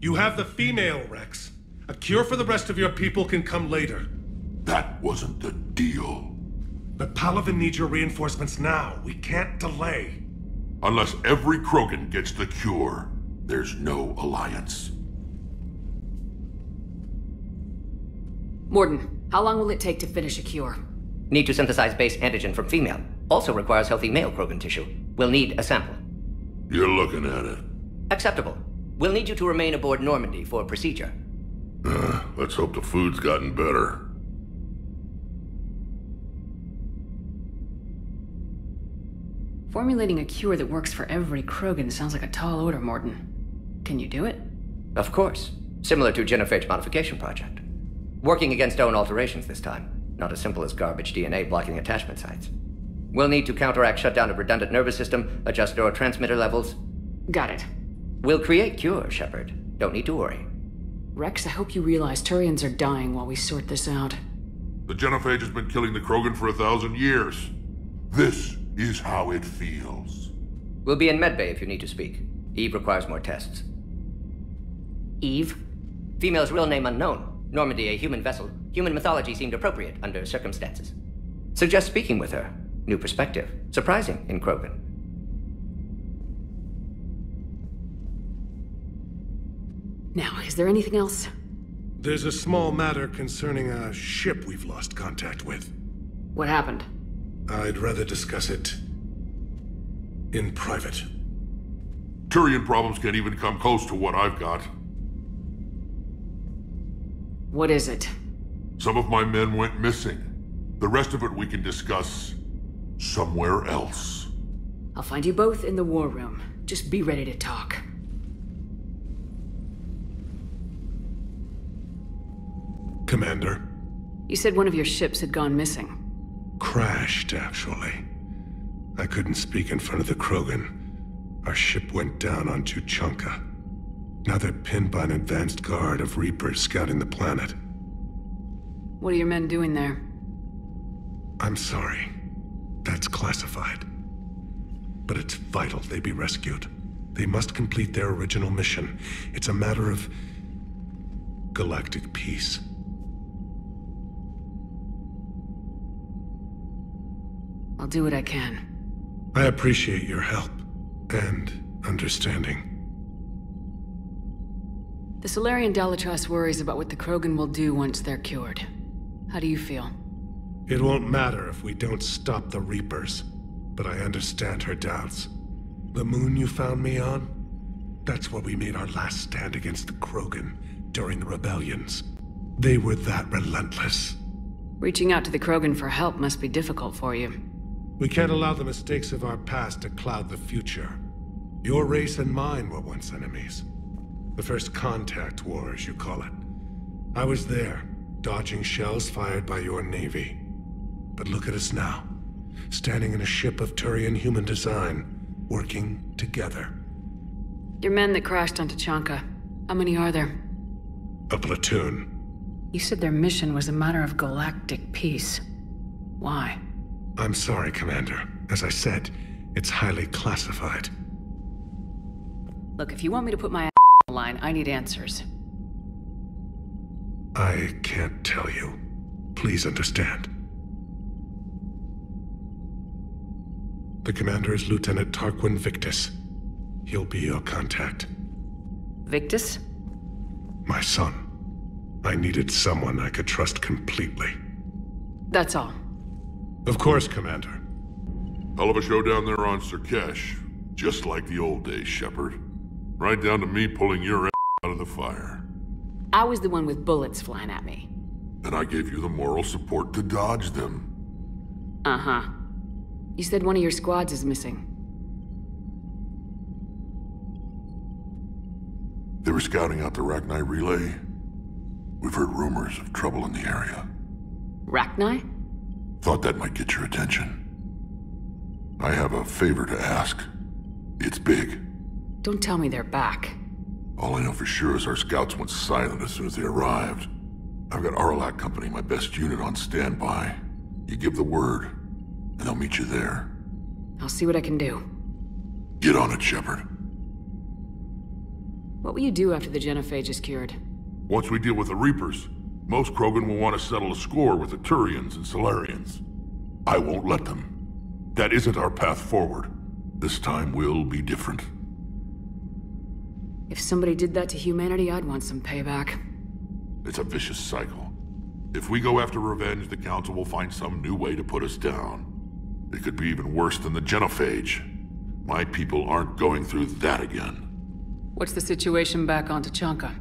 You have the female, Rex. A cure for the rest of your people can come later. That wasn't the deal. But Palaven needs your reinforcements now. We can't delay. Unless every Krogan gets the cure, there's no alliance. Morden, how long will it take to finish a cure? Need to synthesize base antigen from female. Also requires healthy male Krogan tissue. We'll need a sample. You're looking at it. Acceptable. We'll need you to remain aboard Normandy for procedure. Let's hope the food's gotten better. Formulating a cure that works for every Krogan sounds like a tall order, Morden. Can you do it? Of course. Similar to Genophage Modification Project. Working against own alterations this time. Not as simple as garbage DNA blocking attachment sites. We'll need to counteract shutdown of redundant nervous system, adjust neurotransmitter levels. Got it. We'll create cure, Shepard. Don't need to worry. Rex, I hope you realize Turians are dying while we sort this out. The Genophage has been killing the Krogan for 1,000 years. This is how it feels. We'll be in medbay if you need to speak. Eve requires more tests. Eve? Female's real name unknown. Normandy, a human vessel. Human mythology seemed appropriate under circumstances. Suggest speaking with her. New perspective. Surprising in Krogan. Now, is there anything else? There's a small matter concerning a ship we've lost contact with. What happened? I'd rather discuss it in private. Turian problems can't even come close to what I've got. What is it? Some of my men went missing. The rest of it we can discuss somewhere else. I'll find you both in the war room. Just be ready to talk. Commander. You said one of your ships had gone missing. Crashed, actually. I couldn't speak in front of the Krogan. Our ship went down on Tuchanka. Now they're pinned by an advanced guard of Reapers scouting the planet. What are your men doing there? I'm sorry. That's classified. But it's vital they be rescued. They must complete their original mission. It's a matter of galactic peace. I'll do what I can. I appreciate your help and understanding. The Solarian Dalatrass worries about what the Krogan will do once they're cured. How do you feel? It won't matter if we don't stop the Reapers, but I understand her doubts. The moon you found me on? That's where we made our last stand against the Krogan during the rebellions. They were that relentless. Reaching out to the Krogan for help must be difficult for you. We can't allow the mistakes of our past to cloud the future. Your race and mine were once enemies. The first contact war, as you call it. I was there, dodging shells fired by your navy. But look at us now, standing in a ship of Turian human design, working together. Your men that crashed on Tuchanka, how many are there? A platoon. You said their mission was a matter of galactic peace. Why? I'm sorry, Commander. As I said, it's highly classified. Look, if you want me to put my on the line, I need answers. I can't tell you. Please understand. The commander is Lieutenant Tarquin Victus. He'll be your contact. Victus? My son. I needed someone I could trust completely. That's all. Of course, Commander. Hell of a show down there on Surkesh. Just like the old days, Shepard. Right down to me pulling your ass out of the fire. I was the one with bullets flying at me. And I gave you the moral support to dodge them. Uh-huh. You said one of your squads is missing. They were scouting out the Rachni relay. We've heard rumors of trouble in the area. Rachni? Thought that might get your attention. I have a favor to ask. It's big. Don't tell me they're back. All I know for sure is our scouts went silent as soon as they arrived. I've got Aralak Company, my best unit, on standby. You give the word, and they'll meet you there. I'll see what I can do. Get on it, Shepard. What will you do after the genophage is cured? Once we deal with the Reapers, most Krogan will want to settle a score with the Turians and Solarians. I won't let them. That isn't our path forward. This time will be different. If somebody did that to humanity, I'd want some payback. It's a vicious cycle. If we go after revenge, the Council will find some new way to put us down. It could be even worse than the genophage. My people aren't going through that again. What's the situation back on Tuchanka?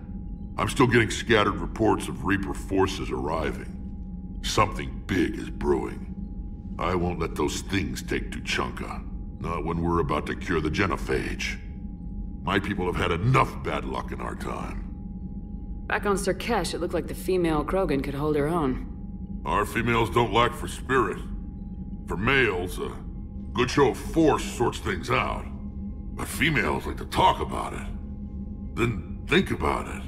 I'm still getting scattered reports of Reaper forces arriving. Something big is brewing. I won't let those things take Tuchanka. Not when we're about to cure the genophage. My people have had enough bad luck in our time. Back on Surkesh, it looked like the female Krogan could hold her own. Our females don't lack for spirit. For males, a good show of force sorts things out. But females like to talk about it. Then think about it.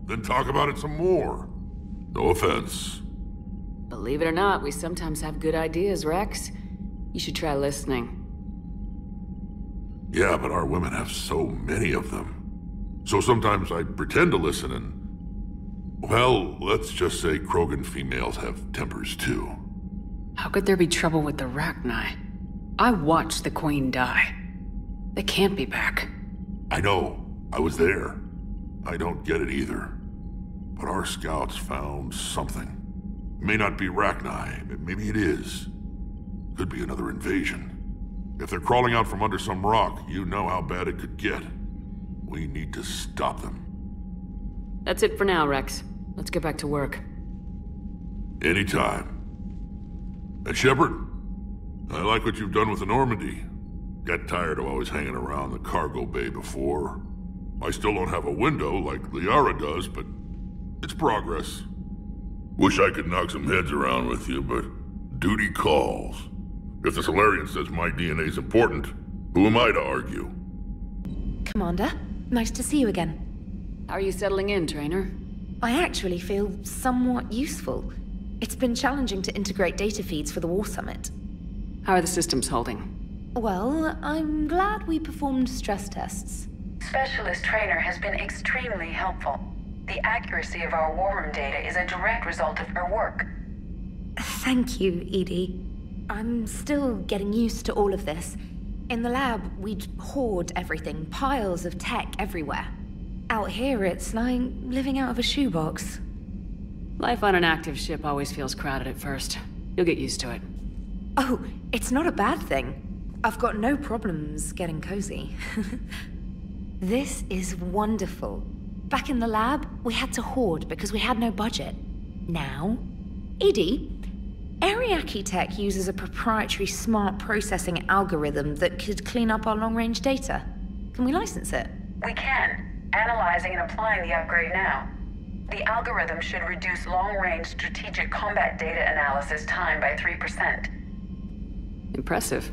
Then talk about it some more. No offense. Believe it or not, we sometimes have good ideas, Rex. You should try listening. Yeah, but our women have so many of them. So sometimes I pretend to listen and... Well, let's just say Krogan females have tempers too. How could there be trouble with the Rachni? I watched the Queen die. They can't be back. I know. I was there. I don't get it either. But our scouts found something. It may not be Rachni, but maybe it is. Could be another invasion. If they're crawling out from under some rock, you know how bad it could get. We need to stop them. That's it for now, Rex. Let's get back to work. Anytime. And Shepard, I like what you've done with the Normandy. Got tired of always hanging around the cargo bay before. I still don't have a window like Liara does, but it's progress. Wish I could knock some heads around with you, but duty calls. If the Solarian says my DNA's important, who am I to argue? Commander, nice to see you again. How are you settling in, Trainer? I actually feel somewhat useful. It's been challenging to integrate data feeds for the War Summit. How are the systems holding? Well, I'm glad we performed stress tests. Specialist Trainer has been extremely helpful. The accuracy of our war room data is a direct result of her work. Thank you, Edie. I'm still getting used to all of this. In the lab, we'd hoard everything, piles of tech everywhere. Out here, it's like living out of a shoebox. Life on an active ship always feels crowded at first. You'll get used to it. Oh, it's not a bad thing. I've got no problems getting cozy. This is wonderful. Back in the lab, we had to hoard because we had no budget. Now, Edie, Ariake Tech uses a proprietary smart processing algorithm that could clean up our long-range data. Can we license it? We can. Analyzing and applying the upgrade now. The algorithm should reduce long-range strategic combat data analysis time by 3%. Impressive.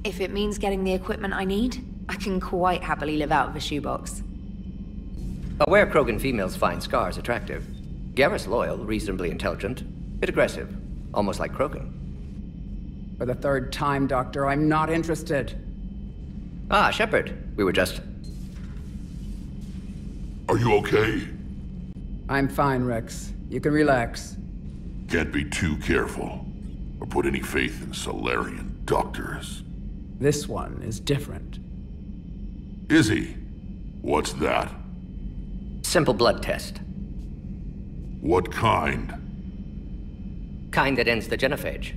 If it means getting the equipment I need, I can quite happily live out of a shoebox. Aware Krogan females find Scars attractive. Garrus loyal, reasonably intelligent, bit aggressive, almost like Krogan. For the third time, Doctor, I'm not interested. Ah, Shepard. We were just... Are you okay? I'm fine, Rex. You can relax. Can't be too careful, or put any faith in Solarian doctors. This one is different. Is he? What's that? Simple blood test. What kind? Kind that ends the genophage.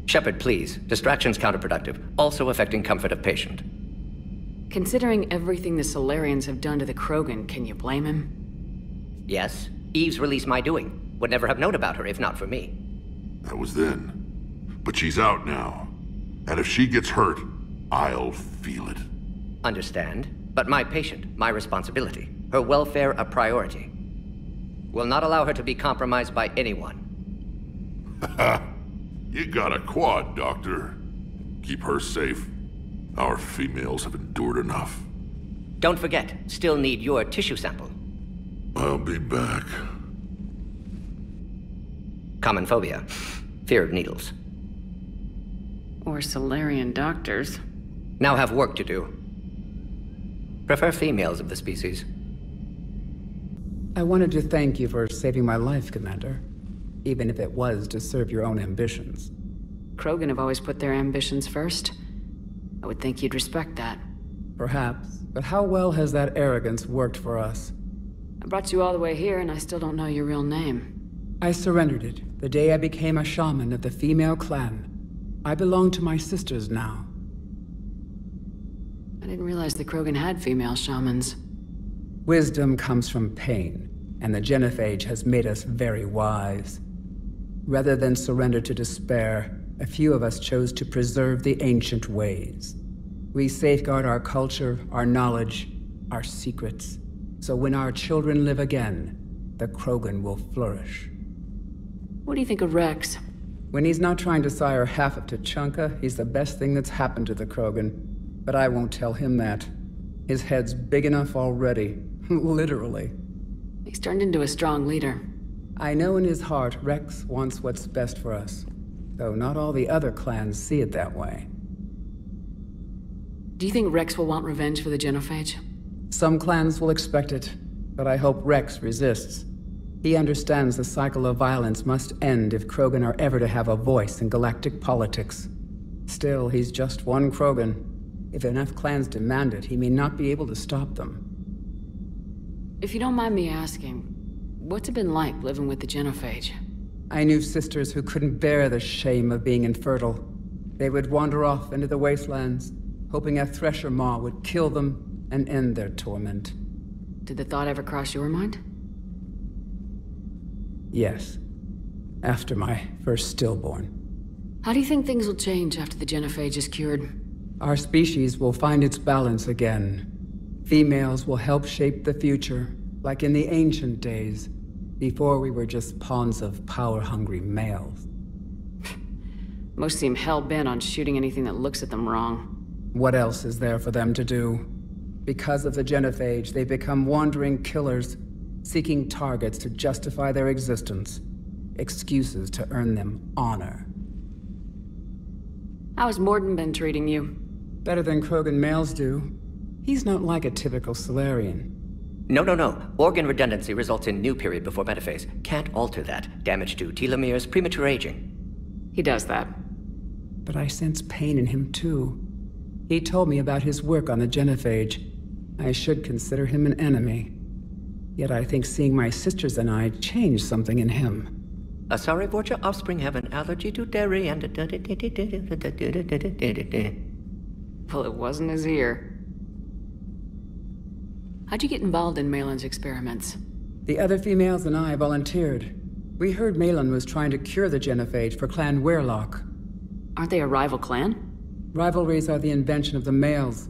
Shepard, please. Distraction's counterproductive, also affecting comfort of patient. Considering everything the Solarians have done to the Krogan, can you blame him? Yes, Eve's released my doing. Would never have known about her if not for me. That was then. But she's out now. And if she gets hurt, I'll feel it. Understand, but my patient, my responsibility. Her welfare a priority. Will not allow her to be compromised by anyone. You got a quad, Doctor. Keep her safe. Our females have endured enough. Don't forget, still need your tissue sample. I'll be back. Common phobia. Fear of needles. Or Solarian doctors. Now have work to do. Prefer females of the species. I wanted to thank you for saving my life, Commander. Even if it was to serve your own ambitions. Krogan have always put their ambitions first. I would think you'd respect that. Perhaps, but how well has that arrogance worked for us? I brought you all the way here and I still don't know your real name. I surrendered it the day I became a shaman of the female clan. I belong to my sisters now. I didn't realize the Krogan had female shamans. Wisdom comes from pain, and the genophage has made us very wise. Rather than surrender to despair, a few of us chose to preserve the ancient ways. We safeguard our culture, our knowledge, our secrets. So when our children live again, the Krogan will flourish. What do you think of Rex? When he's not trying to sire half of Tuchanka, he's the best thing that's happened to the Krogan. But I won't tell him that. His head's big enough already. Literally. He's turned into a strong leader. I know in his heart Rex wants what's best for us. Though not all the other clans see it that way. Do you think Rex will want revenge for the genophage? Some clans will expect it, but I hope Rex resists. He understands the cycle of violence must end if Krogan are ever to have a voice in galactic politics. Still, he's just one Krogan. If enough clans demand it, he may not be able to stop them. If you don't mind me asking, what's it been like living with the genophage? I knew sisters who couldn't bear the shame of being infertile. They would wander off into the wastelands, hoping a thresher maw would kill them and end their torment. Did the thought ever cross your mind? Yes. After my first stillborn. How do you think things will change after the genophage is cured? Our species will find its balance again. Females will help shape the future, like in the ancient days, before we were just pawns of power-hungry males. Most seem hell-bent on shooting anything that looks at them wrong. What else is there for them to do? Because of the genophage, they become wandering killers, seeking targets to justify their existence, excuses to earn them honor. How has Morden been treating you? Better than Krogan males do. He's not like a typical Solarian. No. Organ redundancy results in new period before metaphase. Can't alter that. Damage to telomeres, premature aging. He does that. But I sense pain in him too. He told me about his work on the genophage. I should consider him an enemy. Yet I think seeing my sisters and I changed something in him. Sorry, Vorcha offspring have an allergy to dairy and... Well, it wasn't his ear. How'd you get involved in Malin's experiments? The other females and I volunteered. We heard Malin was trying to cure the genophage for Clan Weirlock. Aren't they a rival clan? Rivalries are the invention of the males.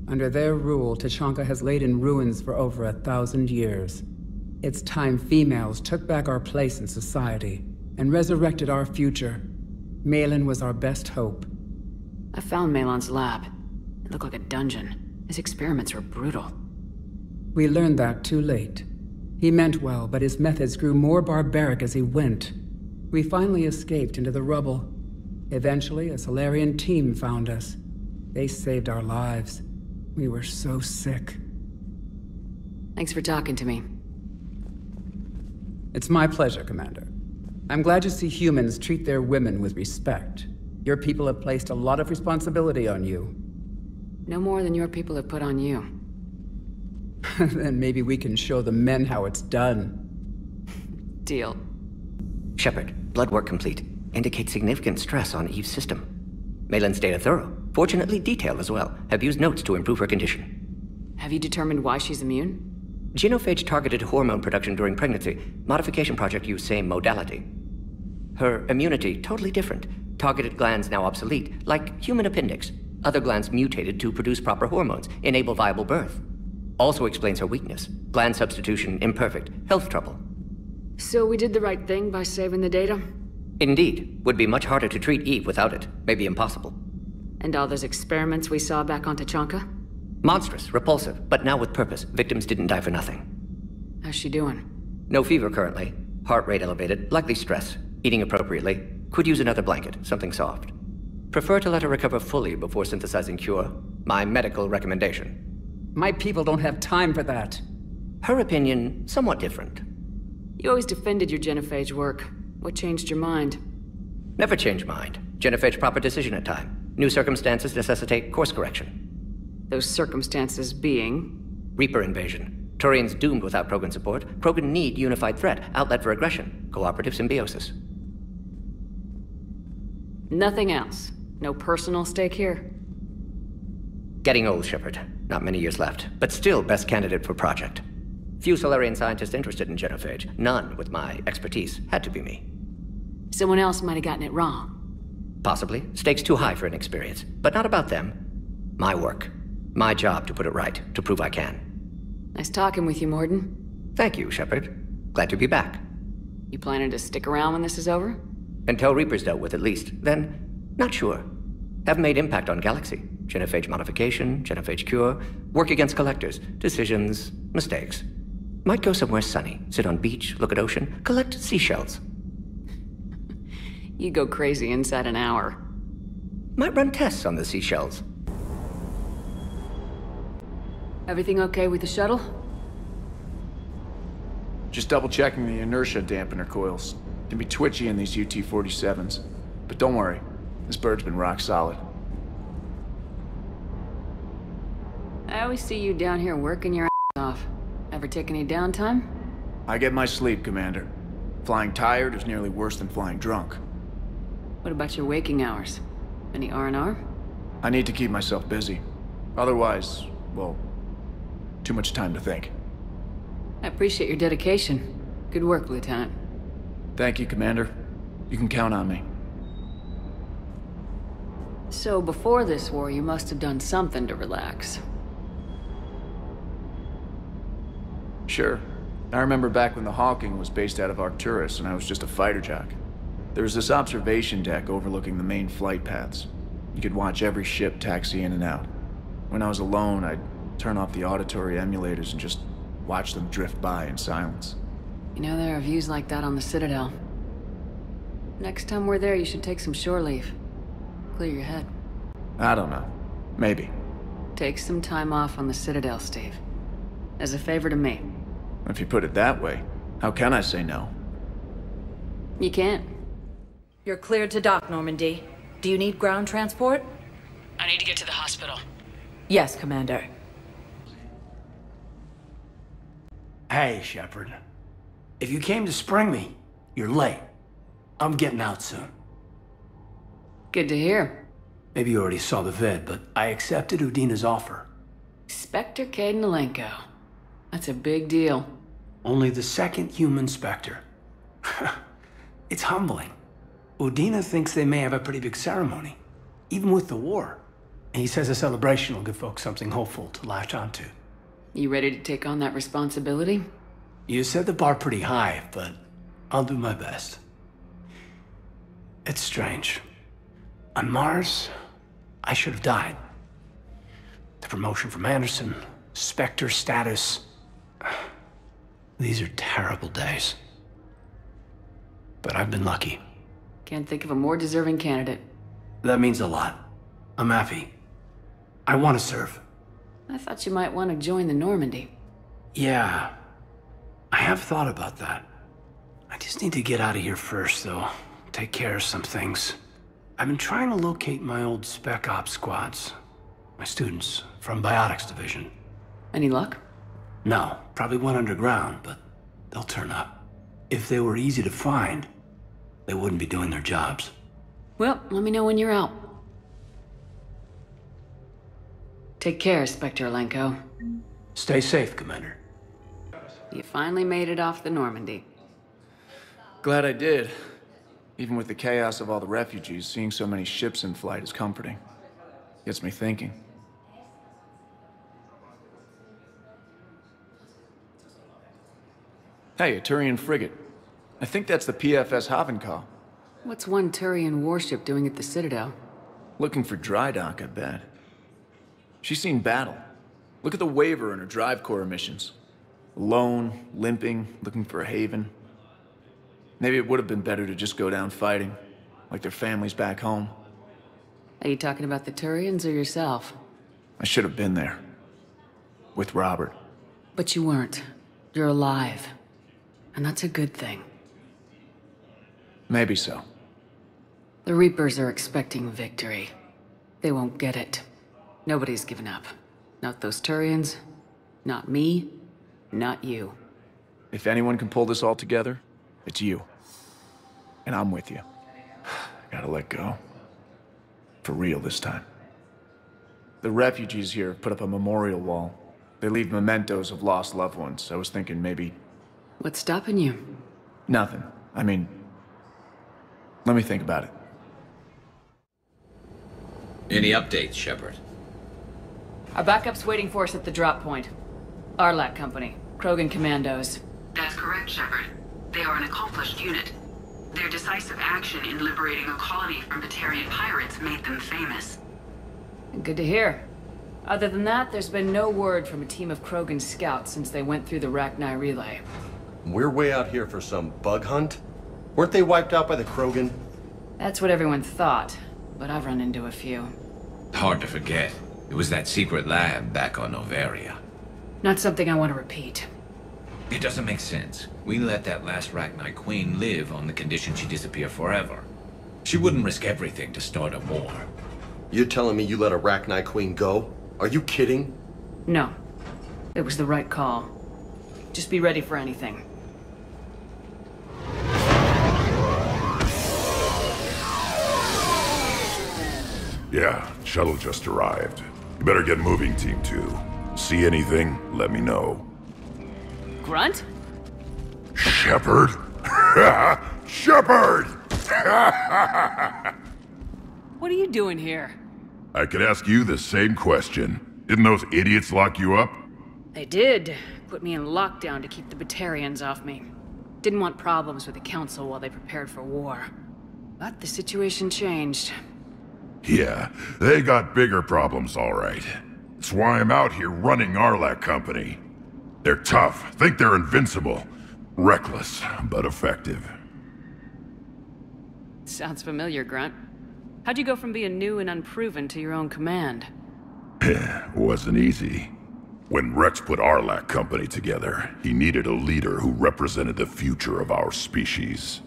Under their rule, Tuchanka has laid in ruins for over 1,000 years. It's time females took back our place in society and resurrected our future. Malin was our best hope. I found Malin's lab. It looked like a dungeon. His experiments were brutal. We learned that too late. He meant well, but his methods grew more barbaric as he went. We finally escaped into the rubble. Eventually, a Solarian team found us. They saved our lives. We were so sick. Thanks for talking to me. It's my pleasure, Commander. I'm glad to see humans treat their women with respect. Your people have placed a lot of responsibility on you. No more than your people have put on you. Then maybe we can show the men how it's done. Deal. Shepard, blood work complete. Indicates significant stress on Eve's system. Malin's data thorough. Fortunately detailed as well. Have used notes to improve her condition. Have you determined why she's immune? Genophage targeted hormone production during pregnancy. Modification project used same modality. Her immunity totally different. Targeted glands now obsolete, like human appendix. Other glands mutated to produce proper hormones, enable viable birth. Also explains her weakness. Gland substitution imperfect. Health trouble. So we did the right thing by saving the data? Indeed. Would be much harder to treat Eve without it. Maybe impossible. And all those experiments we saw back on Tuchanka? Monstrous, repulsive, but now with purpose. Victims didn't die for nothing. How's she doing? No fever currently. Heart rate elevated, likely stress. Eating appropriately. Could use another blanket, something soft. Prefer to let her recover fully before synthesizing cure. My medical recommendation. My people don't have time for that. Her opinion, somewhat different. You always defended your genophage work. What changed your mind? Never change mind. Genophage proper decision at time. New circumstances necessitate course correction. Those circumstances being? Reaper invasion. Turians doomed without Krogan support. Krogan need unified threat, outlet for aggression, cooperative symbiosis. Nothing else. No personal stake here? Getting old, Shepard. Not many years left, but still best candidate for project. Few Solarian scientists interested in genophage. None with my expertise. Had to be me. Someone else might have gotten it wrong. Possibly. Stakes too high for inexperience. But not about them. My work. My job to put it right, to prove I can. Nice talking with you, Morden. Thank you, Shepard. Glad to be back. You planning to stick around when this is over? Until Reaper's dealt with, at least. Then, not sure. Have made impact on Galaxy. Genophage modification, genophage cure, work against collectors, decisions, mistakes. Might go somewhere sunny, sit on beach, look at ocean, collect seashells. You go crazy inside an hour. Might run tests on the seashells. Everything okay with the shuttle? Just double-checking the inertia dampener coils. Can be twitchy in these UT-47s. But don't worry, this bird's been rock solid. I always see you down here working your ass off. Ever take any downtime? I get my sleep, Commander. Flying tired is nearly worse than flying drunk. What about your waking hours? Any R&R? I need to keep myself busy. Otherwise, well, too much time to think. I appreciate your dedication. Good work, Lieutenant. Thank you, Commander. You can count on me. So before this war, you must have done something to relax. Sure. I remember back when the Hawking was based out of Arcturus and I was just a fighter jock. There was this observation deck overlooking the main flight paths. You could watch every ship taxi in and out. When I was alone, I'd turn off the auditory emulators and just watch them drift by in silence. You know, there are views like that on the Citadel. Next time we're there, you should take some shore leave. Clear your head. I don't know. Maybe. Take some time off on the Citadel, Steve. As a favor to me. If you put it that way, how can I say no? You can't. You're cleared to dock, Normandy. Do you need ground transport? I need to get to the hospital. Yes, Commander. Hey, Shepard. If you came to spring me, you're late. I'm getting out soon. Good to hear. Maybe you already saw the vid, but I accepted Udina's offer. Spectre Cadenalenko. That's a big deal. Only the second human Spectre. It's humbling. Udina thinks they may have a pretty big ceremony, even with the war. And he says a celebration will give folks something hopeful to latch onto. You ready to take on that responsibility? You set the bar pretty high, but I'll do my best. It's strange. On Mars, I should have died. The promotion from Anderson, Spectre status. These are terrible days. But I've been lucky. Can't think of a more deserving candidate. That means a lot. I'm happy. I want to serve. I thought you might want to join the Normandy. Yeah. I have thought about that. I just need to get out of here first, though. Take care of some things. I've been trying to locate my old Spec Ops squads. My students from Biotics Division. Any luck? No, probably went underground, but they'll turn up. If they were easy to find, they wouldn't be doing their jobs. Well, let me know when you're out. Take care, Spectre Alenko. Stay safe, Commander. You finally made it off the Normandy. Glad I did. Even with the chaos of all the refugees, seeing so many ships in flight is comforting. Gets me thinking. Hey, a Turian frigate. I think that's the PFS Havenkal. What's one Turian warship doing at the Citadel? Looking for dry dock, I bet. She's seen battle. Look at the waiver in her drive core emissions. Alone, limping, looking for a haven. Maybe it would have been better to just go down fighting, like their families back home. Are you talking about the Turians or yourself? I should have been there. with Robert. But you weren't. You're alive. And that's a good thing. Maybe so. The Reapers are expecting victory. They won't get it. Nobody's given up. Not those Turians, not me, not you. If anyone can pull this all together, it's you. And I'm with you. Gotta let go. For real this time. The refugees here put up a memorial wall. They leave mementos of lost loved ones. I was thinking maybe... What's stopping you? Nothing. I mean... Let me think about it. Any updates, Shepard? Our backup's waiting for us at the drop point. Arlac Company, Krogan Commandos. That's correct, Shepard. They are an accomplished unit. Their decisive action in liberating a colony from Batarian pirates made them famous. Good to hear. Other than that, there's been no word from a team of Krogan scouts since they went through the Rachni relay. We're way out here for some bug hunt? Weren't they wiped out by the Krogan? That's what everyone thought, but I've run into a few. Hard to forget. It was that secret lab back on Noveria. Not something I want to repeat. It doesn't make sense. We let that last Rachni Queen live on the condition she disappear forever. She wouldn't risk everything to start a war. You're telling me you let a Rachni Queen go? Are you kidding? No. It was the right call. Just be ready for anything. Yeah, shuttle just arrived. You better get moving, Team 2. See anything, let me know. Grunt? Shepard? Shepard! What are you doing here? I could ask you the same question. Didn't those idiots lock you up? They did. Put me in lockdown to keep the Batarians off me. Didn't want problems with the Council while they prepared for war. But the situation changed. Yeah, they got bigger problems, all right. That's why I'm out here running Arlac Company. They're tough, think they're invincible. Reckless, but effective. Sounds familiar, Grunt. How'd you go from being new and unproven to your own command? Wasn't easy. When Rex put Arlac Company together, he needed a leader who represented the future of our species.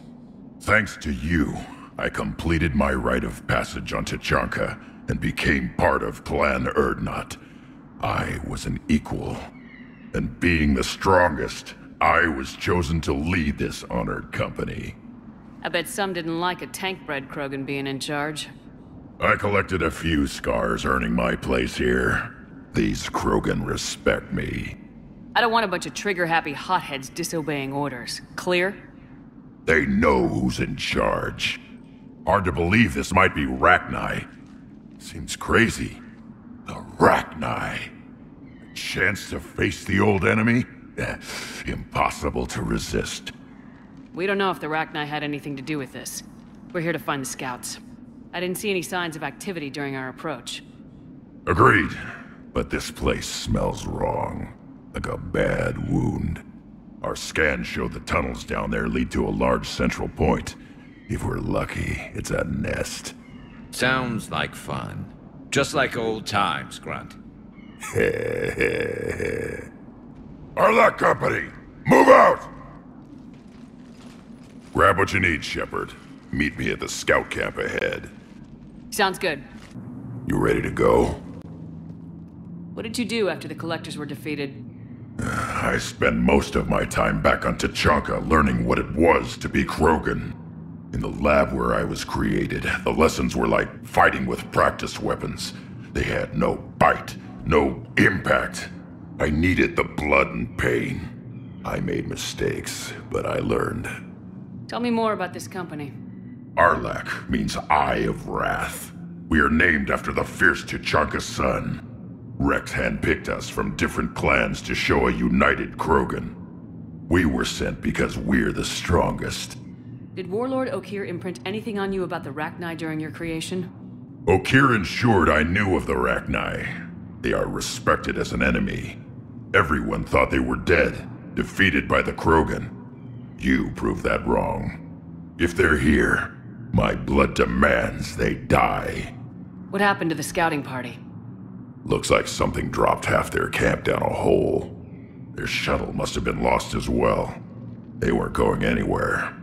Thanks to you, I completed my rite of passage on Tuchanka and became part of Clan Urdnot. I was an equal. And being the strongest, I was chosen to lead this honored company. I bet some didn't like a tank-bred Krogan being in charge. I collected a few scars earning my place here. These Krogan respect me. I don't want a bunch of trigger-happy hotheads disobeying orders. Clear? They know who's in charge. Hard to believe this might be Rachni. Seems crazy. The Rachni. A chance to face the old enemy? Impossible to resist. We don't know if the Rachni had anything to do with this. We're here to find the scouts. I didn't see any signs of activity during our approach. Agreed. But this place smells wrong. Like a bad wound. Our scans show the tunnels down there lead to a large central point. If we're lucky, it's a nest. Sounds like fun. Just like old times, Grunt. Arlac Company! Move out! Grab what you need, Shepard. Meet me at the scout camp ahead. Sounds good. You ready to go? What did you do after the Collectors were defeated? I spent most of my time back on Tuchanka learning what it was to be Krogan. In the lab where I was created, the lessons were like fighting with practice weapons. They had no bite, no impact. I needed the blood and pain. I made mistakes, but I learned. Tell me more about this company. Arlac means Eye of Wrath. We are named after the fierce Tuchanka sun. Rex handpicked us from different clans to show a united Krogan. We were sent because we're the strongest. Did Warlord Okeer imprint anything on you about the Rachni during your creation? Okeer ensured I knew of the Rachni. They are respected as an enemy. Everyone thought they were dead, defeated by the Krogan. You proved that wrong. If they're here, my blood demands they die. What happened to the scouting party? Looks like something dropped half their camp down a hole. Their shuttle must have been lost as well. They weren't going anywhere.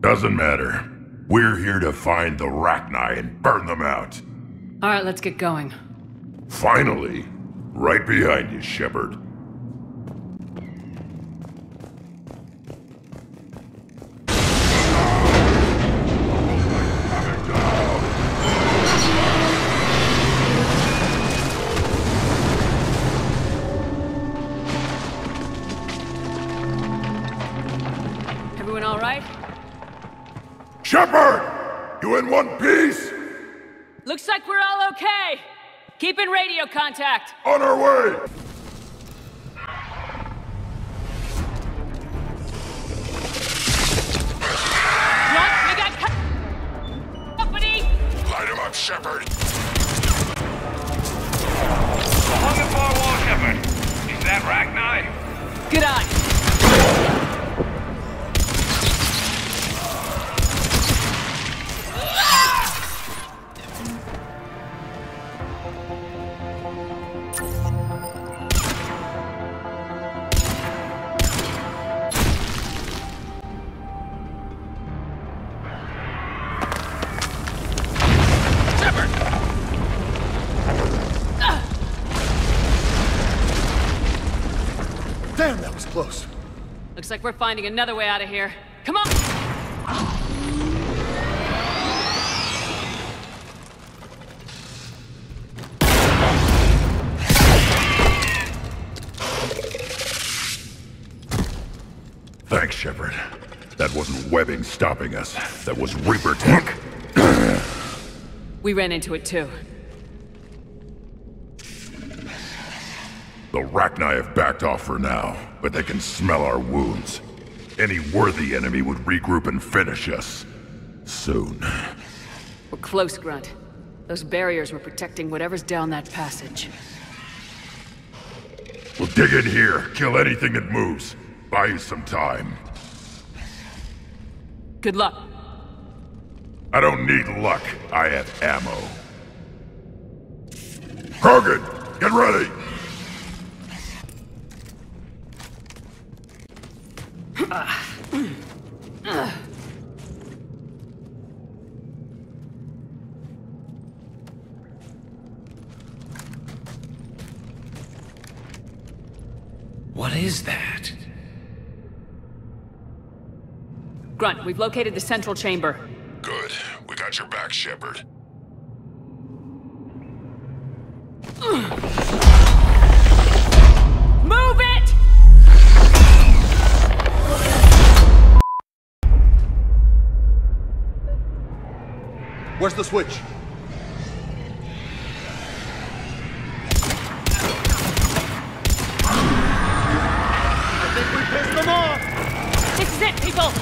Doesn't matter. We're here to find the Rachni and burn them out. Alright, let's get going. Finally! Right behind you, Shepard. Everyone alright? Shepard! You in one piece? Looks like we're all okay! Keep in radio contact! On our way! Look, we got company! Light him up, Shepard! Along the far wall, Shepard. Is that Rachni? Good eye! Damn, that was close. Looks like we're finding another way out of here. Come on! Thanks, Shepard. That wasn't webbing stopping us. That was Reaper tech. We ran into it too. The Rachni have backed off for now, but they can smell our wounds. Any worthy enemy would regroup and finish us. Soon. We're close, Grunt. Those barriers were protecting whatever's down that passage. We'll dig in here, kill anything that moves. Buy you some time. Good luck. I don't need luck. I have ammo. Krogan, get ready! What is that? Grunt, we've located the central chamber. Good. We got your back, Shepard. Move it! Where's the switch? I think we pissed them off! This is it, people!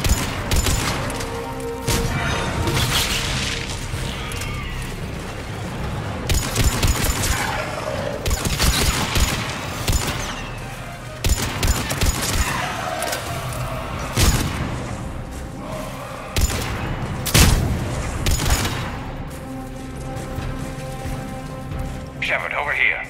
Shepard, over here.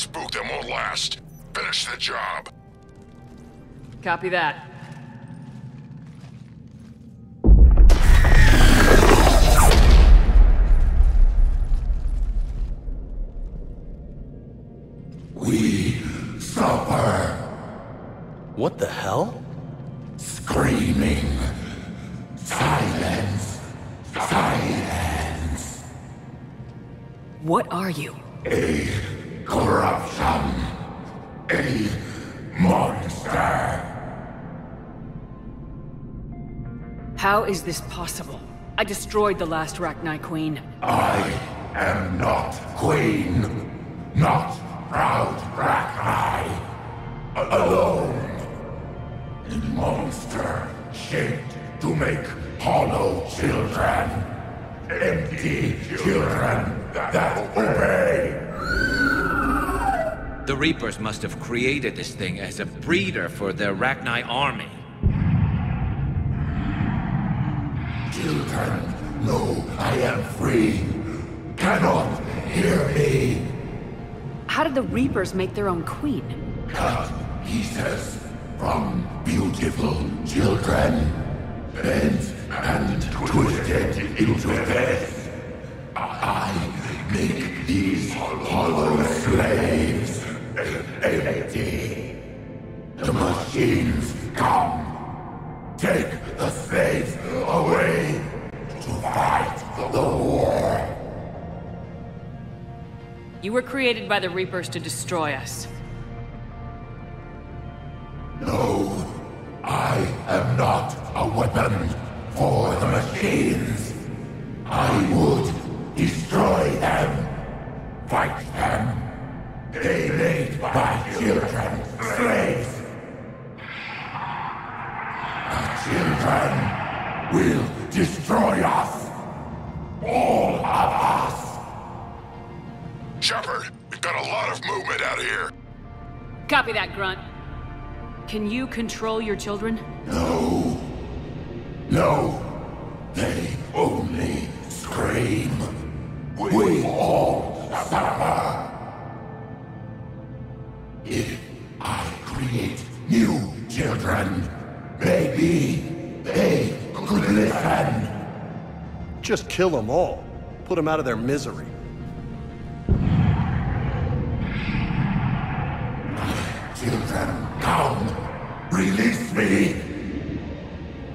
spook them won't last. Finish the job. Copy that. We suffer. What the hell? Screaming. Silence. Silence. What are you? A corruption. A monster. How is this possible? I destroyed the last Rachni Queen. I am not queen. Not proud Rachni. Alone. A monster shaped to make hollow children. Empty children that obey. The Reapers must have created this thing as a breeder for their Rachni army. Children know I am free. Cannot hear me. How did the Reapers make their own queen? Cut pieces from beautiful children. Bent and twisted into this. I make these hollow slaves empty. The machines come. Take the slaves away to fight the war. You were created by the Reapers to destroy us. No, I am not a weapon for the machines. I would destroy them, fight them. They made my children slaves. The children will destroy us. All of us. Shepard, we've got a lot of movement out here. Copy that, Grunt. Can you control your children? No. No. They only scream. We all suffer. If I create new children, maybe they could listen. Just kill them all. Put them out of their misery. Children, come. Release me.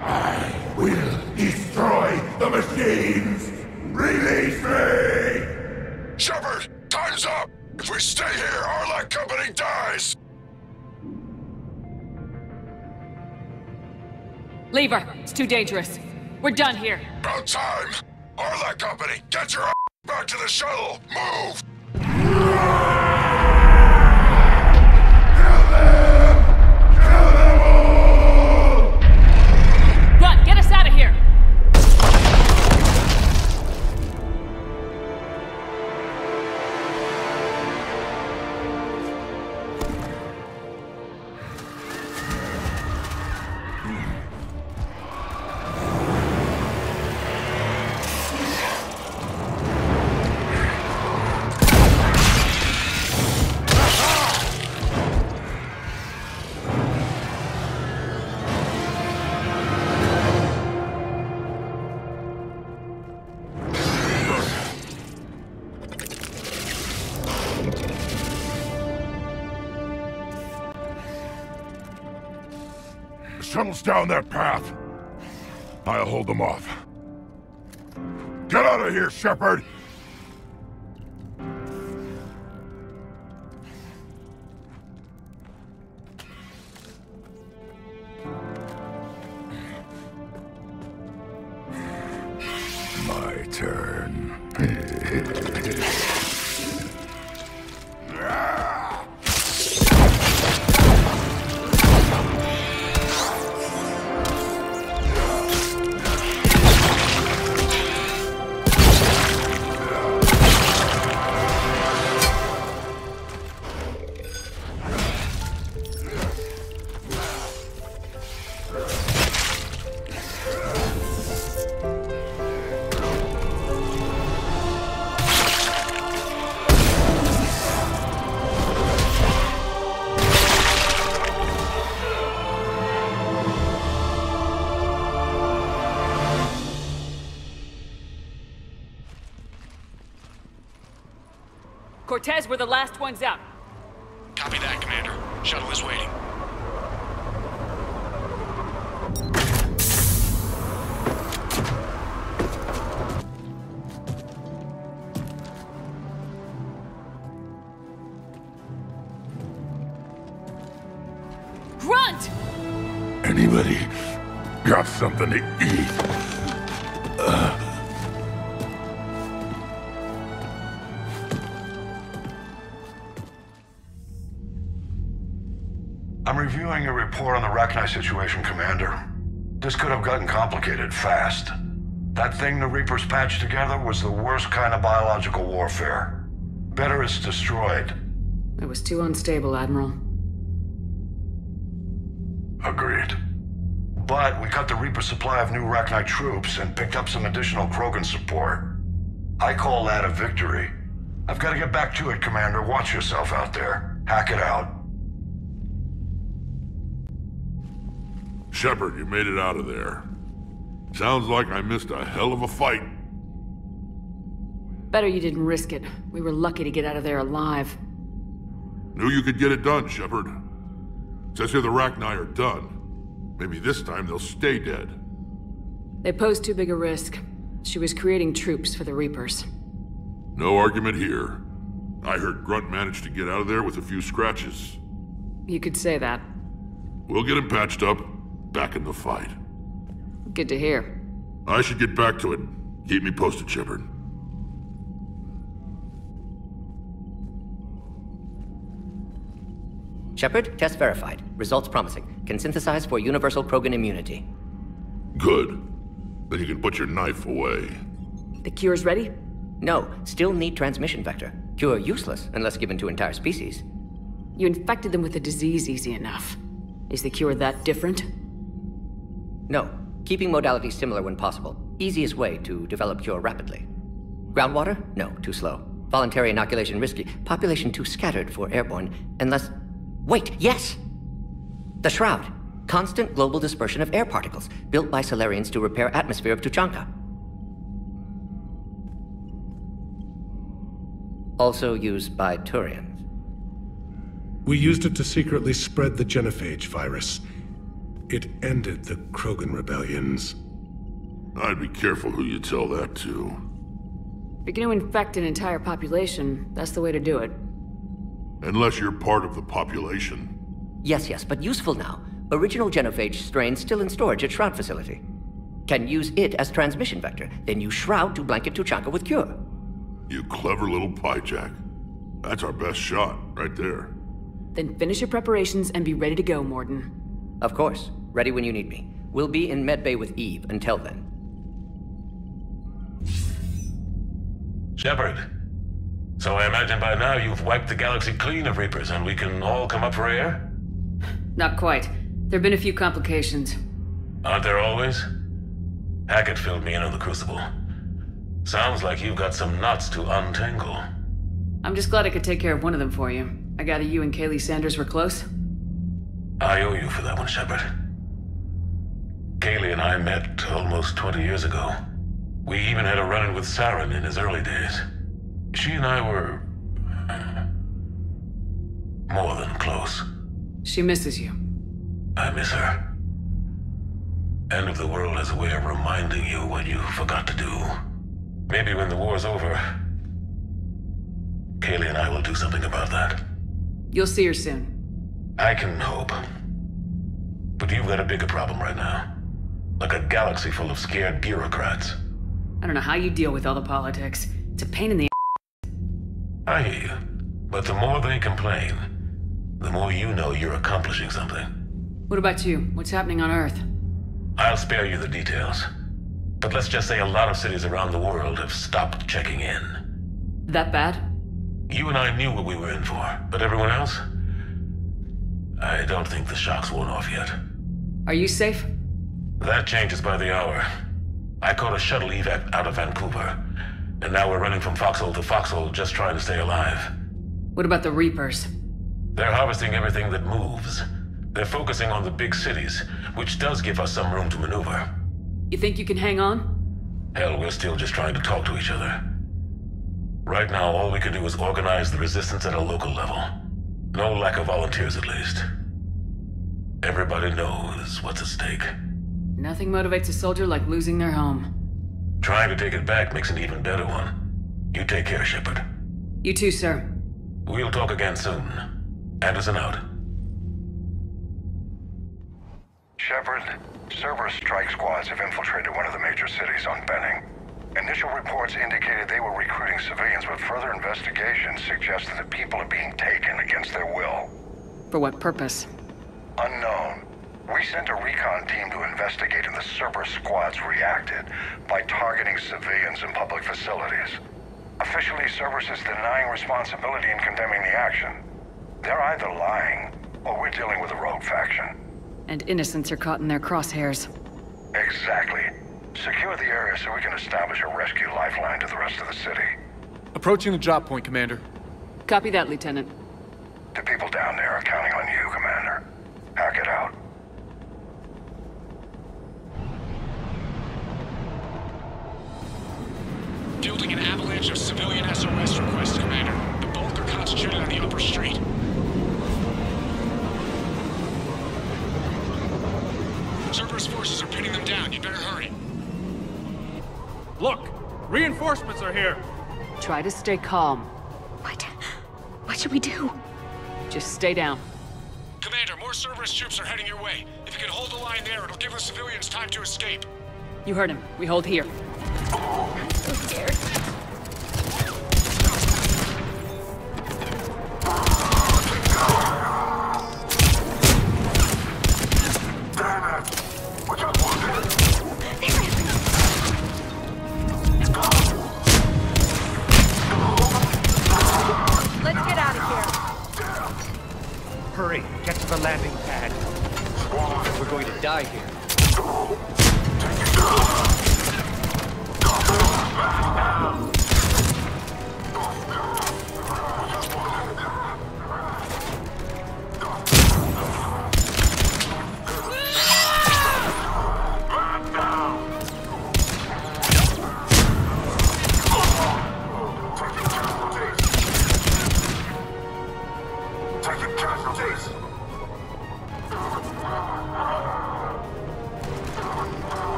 I will destroy the machines. Release me. Shepard, time's up. If we stay here, our company dies. Leave her. It's too dangerous. We're done here. About time. Arlac Company, get your ass back to the shuttle. Move. Run, get us out of here! Shuttle's down that path. I'll hold them off. Get out of here, Shepard! My turn. Cortez, we're the last ones out. Copy that, Commander. Shuttle is waiting. Grunt! Anybody got something to eat? I'm reviewing your report on the Rachni situation, Commander. This could have gotten complicated fast. That thing the Reapers patched together was the worst kind of biological warfare. Better it's destroyed. It was too unstable, Admiral. Agreed. But we cut the Reaper supply of new Rachni troops and picked up some additional Krogan support. I call that a victory. I've got to get back to it, Commander. Watch yourself out there. Hack it out. Shepard, you made it out of there. Sounds like I missed a hell of a fight. Better you didn't risk it. We were lucky to get out of there alive. Knew you could get it done, Shepard. Says here the Rachni are done. Maybe this time they'll stay dead. They posed too big a risk. She was creating troops for the Reapers. No argument here. I heard Grunt managed to get out of there with a few scratches. You could say that. We'll get him patched up, back in the fight. Good to hear. I should get back to it. Keep me posted, Shepard. Shepard, test verified. Results promising. Can synthesize for universal Krogan immunity. Good. Then you can put your knife away. The cure's ready? No, still need transmission vector. Cure useless unless given to entire species. You infected them with the disease easy enough. Is the cure that different? No. Keeping modalities similar when possible. Easiest way to develop cure rapidly. Groundwater? No, too slow. Voluntary inoculation risky. Population too scattered for airborne, unless... Wait, yes! The Shroud. Constant global dispersion of air particles, built by Solarians to repair atmosphere of Tuchanka. Also used by Turians. We used it to secretly spread the genophage virus. It ended the Krogan rebellions. I'd be careful who you tell that to. If you're going to infect an entire population, that's the way to do it. Unless you're part of the population. Yes, but useful now. Original genophage strain still in storage at Shroud facility. Can use it as transmission vector, then use Shroud to blanket Tuchanka with cure. You clever little pyjack. That's our best shot, right there. Then finish your preparations and be ready to go, Morden. Of course. Ready when you need me. We'll be in medbay with Eve until then. Shepard. So I imagine by now you've wiped the galaxy clean of Reapers and we can all come up for air? Not quite. There've been a few complications. Aren't there always? Hackett filled me in on the Crucible. Sounds like you've got some knots to untangle. I'm just glad I could take care of one of them for you. I gather you and Kaylee Sanders were close? I owe you for that one, Shepard. Kaylee and I met almost 20 years ago. We even had a run-in with Saren in his early days. She and I were... more than close. She misses you. I miss her. End of the world has a way of reminding you what you forgot to do. Maybe when the war's over, Kaylee and I will do something about that. You'll see her soon. I can hope. But you've got a bigger problem right now. Like a galaxy full of scared bureaucrats. I don't know how you deal with all the politics. It's a pain in the I hear you. But the more they complain, the more you know you're accomplishing something. What about you? What's happening on Earth? I'll spare you the details. But let's just say a lot of cities around the world have stopped checking in. That bad? You and I knew what we were in for, but everyone else? I don't think the shock's worn off yet. Are you safe? That changes by the hour. I caught a shuttle evac out of Vancouver, and now we're running from foxhole to foxhole just trying to stay alive. What about the Reapers? They're harvesting everything that moves. They're focusing on the big cities, which does give us some room to maneuver. You think you can hang on? Hell, we're still just trying to talk to each other. Right now, all we can do is organize the resistance at a local level. No lack of volunteers, at least. Everybody knows what's at stake. Nothing motivates a soldier like losing their home. Trying to take it back makes an even better one. You take care, Shepard. You too, sir. We'll talk again soon. Anderson out. Shepard, Cerberus strike squads have infiltrated one of the major cities on Benning. Initial reports indicated they were recruiting civilians, but further investigation suggested that people are being taken against their will. For what purpose? Unknown. We sent a recon team to investigate, and the Cerberus squads reacted by targeting civilians in public facilities. Officially, Cerberus is denying responsibility and condemning the action. They're either lying, or we're dealing with a rogue faction. And innocents are caught in their crosshairs. Exactly. Secure the area so we can establish a rescue lifeline to the rest of the city. Approaching the drop point, Commander. Copy that, Lieutenant. The people down there are counting on you, Commander. Hack it out. Fielding an avalanche of civilian SOS requests, Commander. The bulk are concentrated on the upper street. Cerberus forces are pinning them down. You'd better hurry. Look! Reinforcements are here! Try to stay calm. What should we do? Just stay down. Commander, more Cerberus troops are heading your way. If you can hold the line there, it'll give the civilians time to escape. You heard him. We hold here. I'm so scared. Let's get out of here. Hurry, get to the landing pad. We're going to die here.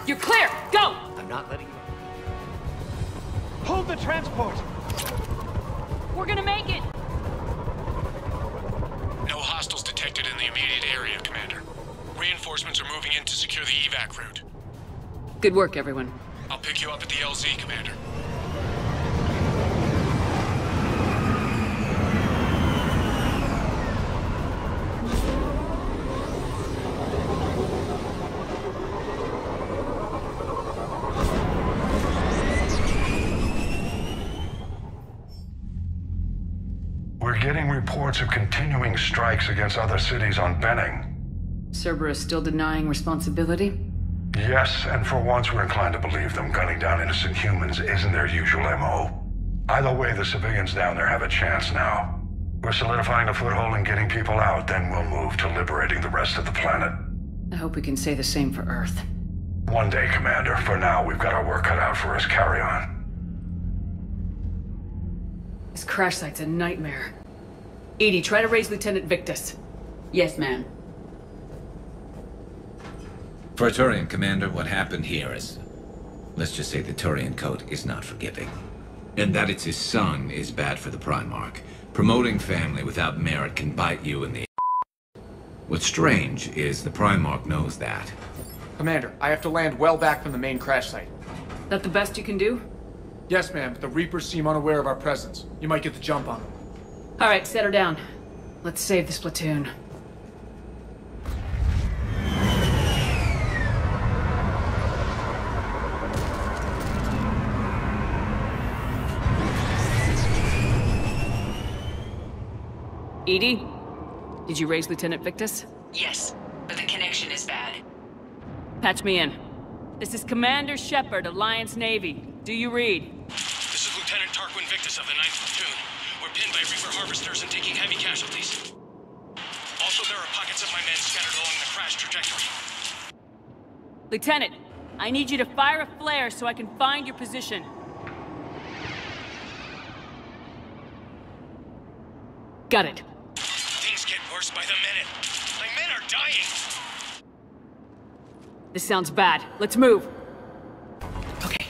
You're clear! Go! I'm not letting you... Hold the transport! We're gonna make it! No hostiles detected in the immediate area, Commander. Reinforcements are moving in to secure the evac route. Good work, everyone. I'll pick you up at the LZ, Commander. We're getting reports of continuing strikes against other cities on Benning. Cerberus still denying responsibility? Yes, and for once we're inclined to believe them. Gunning down innocent humans isn't their usual MO. Either way, the civilians down there have a chance now. We're solidifying a foothold and getting people out, then we'll move to liberating the rest of the planet. I hope we can say the same for Earth. One day, Commander. For now, we've got our work cut out for us. Carry on. This crash site's a nightmare. Edie, try to raise Lieutenant Victus. Yes, ma'am. For a Turian commander, what happened here is... let's just say the Turian code is not forgiving. And that it's his son is bad for the Primarch. Promoting family without merit can bite you in the... What's strange is the Primarch knows that. Commander, I have to land well back from the main crash site. That the best you can do? Yes, ma'am, but the Reapers seem unaware of our presence. You might get the jump on them. Alright, set her down. Let's save this platoon. Edie? Did you raise Lieutenant Victus? Yes, but the connection is bad. Patch me in. This is Commander Shepard, Alliance Navy. Do you read? This is Lieutenant Tarquin Victus of the 9th Platoon. We're pinned by Reaper harvesters and taking heavy casualties. Also, there are pockets of my men scattered along the crash trajectory. Lieutenant, I need you to fire a flare so I can find your position. Got it. Things get worse by the minute. My men are dying! This sounds bad. Let's move. Okay.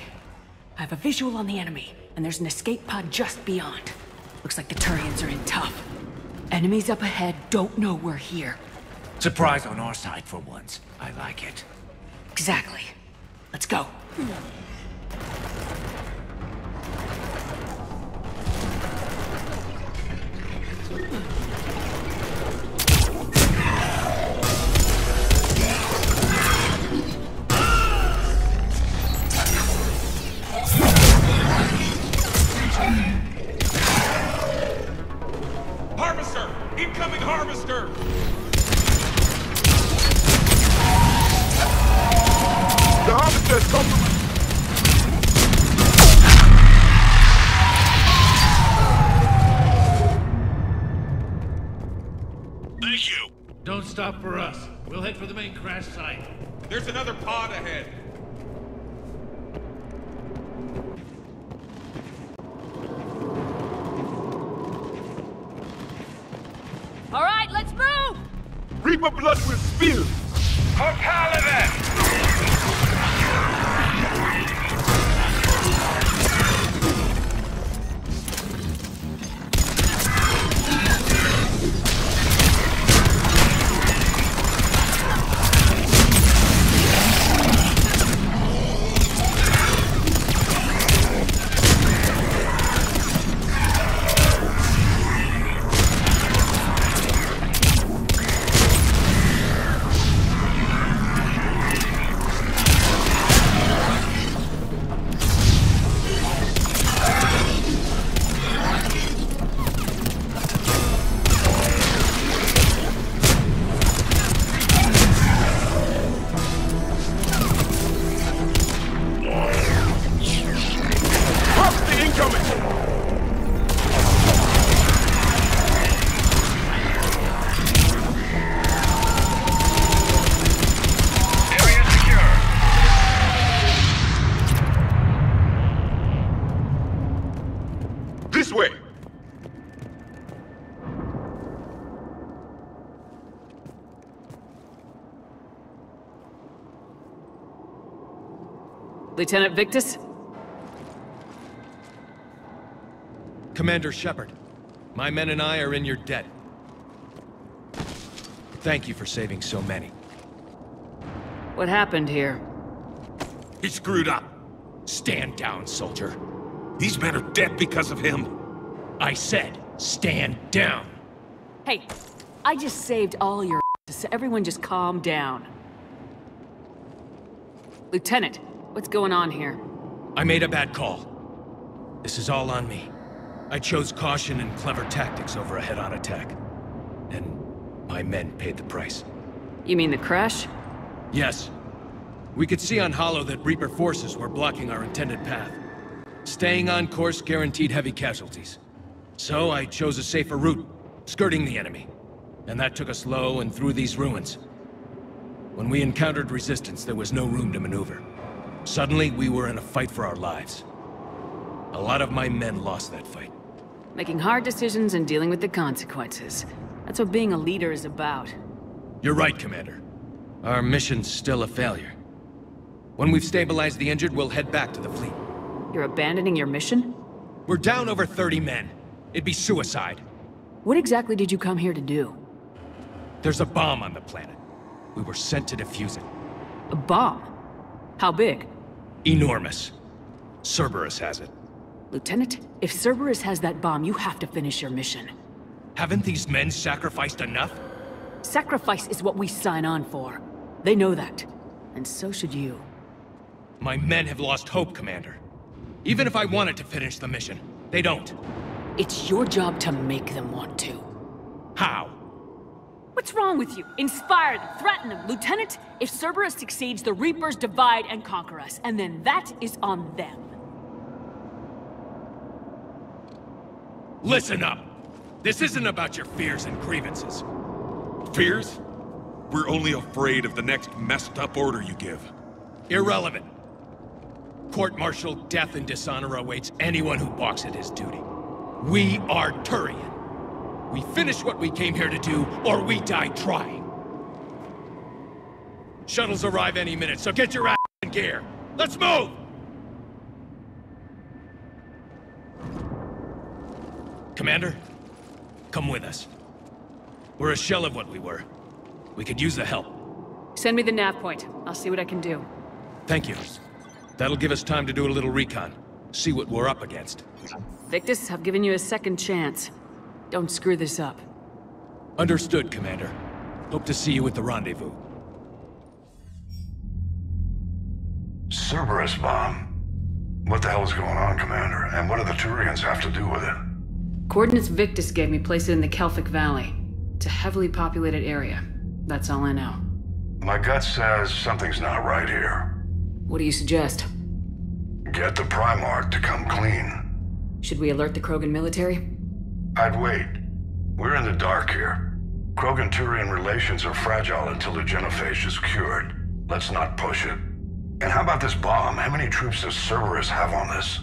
I have a visual on the enemy, and there's an escape pod just beyond. Looks like the Turians are in tough. Enemies up ahead don't know we're here. Surprise on our side for once. I like it. Exactly. Let's go. Harvester! Incoming harvester! The harvesters come from... Thank you! Don't stop for us. We'll head for the main crash site. There's another pod ahead. All right, let's move! Reaper blood will spill! For Paladin! This way! Lieutenant Victus? Commander Shepard, my men and I are in your debt. Thank you for saving so many. What happened here? He screwed up. Stand down, soldier. These men are dead because of him. I said, stand down. Hey, I just saved all your so everyone just calm down. Lieutenant, what's going on here? I made a bad call. This is all on me. I chose caution and clever tactics over a head-on attack. And my men paid the price. You mean the crash? Yes. We could see on Hollow that Reaper forces were blocking our intended path. Staying on course guaranteed heavy casualties. So I chose a safer route, skirting the enemy. And that took us low and through these ruins. When we encountered resistance, there was no room to maneuver. Suddenly, we were in a fight for our lives. A lot of my men lost that fight. Making hard decisions and dealing with the consequences. That's what being a leader is about. You're right, Commander. Our mission's still a failure. When we've stabilized the injured, we'll head back to the fleet. You're abandoning your mission? We're down over 30 men. It'd be suicide. What exactly did you come here to do? There's a bomb on the planet. We were sent to defuse it. A bomb? How big? Enormous. Cerberus has it. Lieutenant, if Cerberus has that bomb, you have to finish your mission. Haven't these men sacrificed enough? Sacrifice is what we sign on for. They know that. And so should you. My men have lost hope, Commander. Even if I wanted to finish the mission, they don't. It's your job to make them want to. How? What's wrong with you? Inspire them, threaten them. Lieutenant, if Cerberus succeeds, the Reapers divide and conquer us, and then that is on them. Listen up! This isn't about your fears and grievances. Fears? We're only afraid of the next messed up order you give. Irrelevant. Court-martial death and dishonor awaits anyone who balks at his duty. We are Turian. We finish what we came here to do, or we die trying. Shuttles arrive any minute, so get your ass in gear. Let's move! Commander, come with us. We're a shell of what we were. We could use the help. Send me the nav point. I'll see what I can do. Thank you. That'll give us time to do a little recon. See what we're up against. Victus, I've given you a second chance. Don't screw this up. Understood, Commander. Hope to see you at the rendezvous. Cerberus bomb. What the hell is going on, Commander? And what do the Turians have to do with it? Coordinates Victus gave me place it in the Kelphic Valley. It's a heavily populated area. That's all I know. My gut says something's not right here. What do you suggest? Get the Primarch to come clean. Should we alert the Krogan military? I'd wait. We're in the dark here. Krogan-Turian relations are fragile until the genophage is cured. Let's not push it. And how about this bomb? How many troops does Cerberus have on this?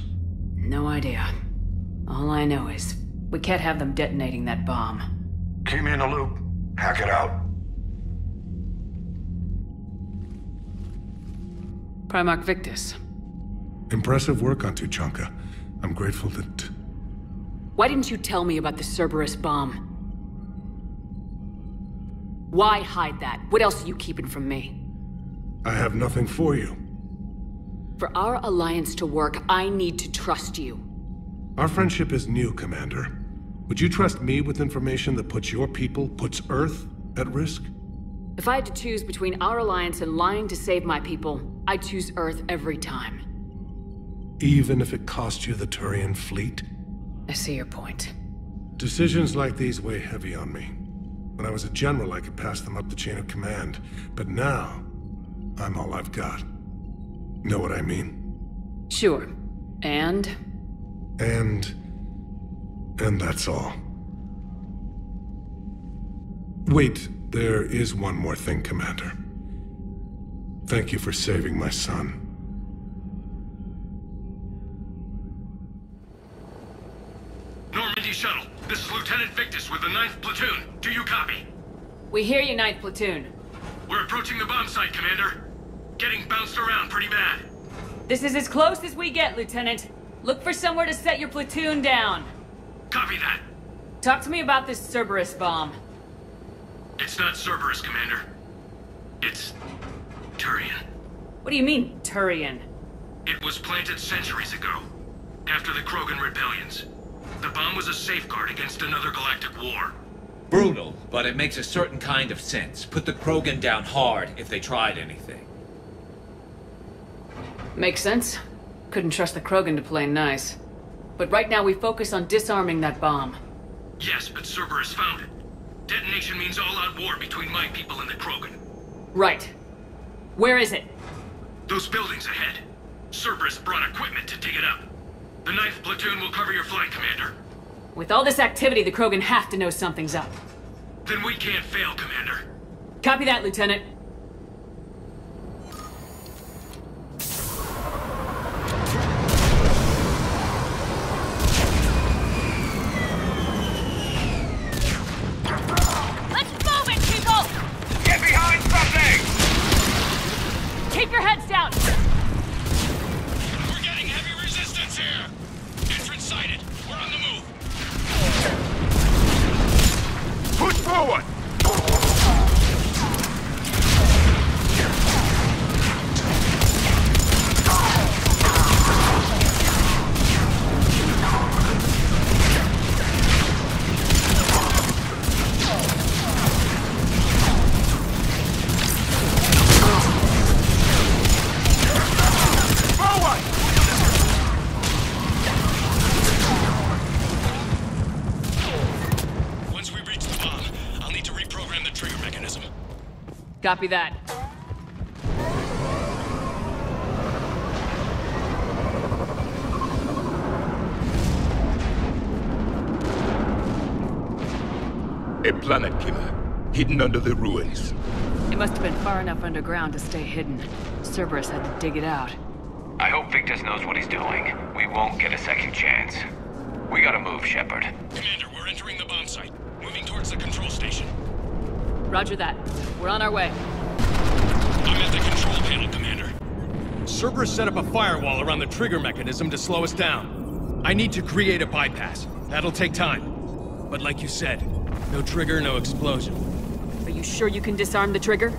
No idea. All I know is, we can't have them detonating that bomb. Keep me in the loop. Hack it out. Primarch Victus. Impressive work on Tuchanka. I'm grateful that... Why didn't you tell me about the Cerberus bomb? Why hide that? What else are you keeping from me? I have nothing for you. For our alliance to work, I need to trust you. Our friendship is new, Commander. Would you trust me with information that puts your people, puts Earth, at risk? If I had to choose between our alliance and lying to save my people, I'd choose Earth every time. Even if it cost you the Turian fleet? I see your point. Decisions like these weigh heavy on me. When I was a general, I could pass them up the chain of command. But now, I'm all I've got. Know what I mean? Sure. And that's all. Wait, there is one more thing, Commander. Thank you for saving my son. Normandy shuttle. This is Lieutenant Victus with the 9th Platoon. Do you copy? We hear you, 9th Platoon. We're approaching the bomb site, Commander. Getting bounced around pretty bad. This is as close as we get, Lieutenant. Look for somewhere to set your platoon down. Copy that. Talk to me about this Cerberus bomb. It's not Cerberus, Commander. It's... Turian. What do you mean, Turian? It was planted centuries ago, after the Krogan rebellions. The bomb was a safeguard against another galactic war. Brutal, but it makes a certain kind of sense. Put the Krogan down hard if they tried anything. Makes sense. Couldn't trust the Krogan to play nice. But right now we focus on disarming that bomb. Yes, but Cerberus found it. Detonation means all-out war between my people and the Krogan. Right. Where is it? Those buildings ahead. Cerberus brought equipment to dig it up. The 9th Platoon will cover your flank, Commander. With all this activity, the Krogan have to know something's up. Then we can't fail, Commander. Copy that, Lieutenant. Let's move it, people! Get behind something! Keep your heads down! We're getting heavy resistance here! Entrance sighted. We're on the move. Push forward! Copy that. A planet killer, hidden under the ruins. It must have been far enough underground to stay hidden. Cerberus had to dig it out. I hope Victus knows what he's doing. We won't get a second chance. We gotta move, Shepard. Commander, we're entering the bomb site. Moving towards the control station. Roger that. We're on our way. I'm at the control panel, Commander. Cerberus set up a firewall around the trigger mechanism to slow us down. I need to create a bypass. That'll take time. But like you said, no trigger, no explosion. Are you sure you can disarm the trigger?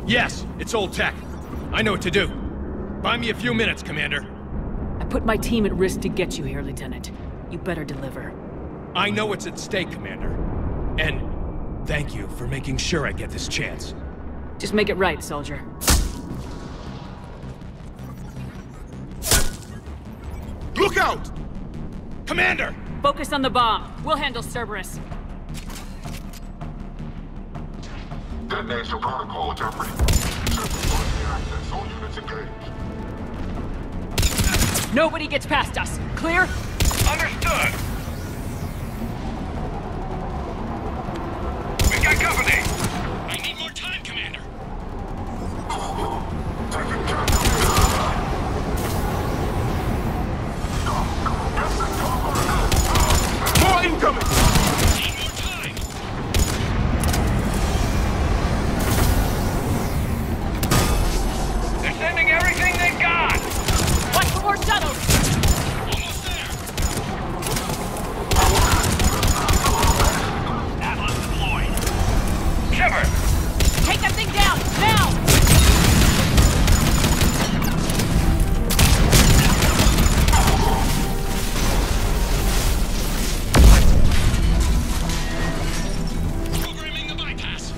Yes, it's old tech. I know what to do. Buy me a few minutes, Commander. I put my team at risk to get you here, Lieutenant. You better deliver. I know what's at stake, Commander. And thank you for making sure I get this chance. Just make it right, soldier. Look out! Commander! Focus on the bomb. We'll handle Cerberus. Detonation protocol interpreted. Access. All units engaged. Nobody gets past us. Clear? Understood! We got company! I need more time, Commander! More incoming! Need more time! They're sending everything they got! Watch for more shuttles! Almost there! Atlas deployed. Shepard! Take that thing down! Now! Programming the bypass.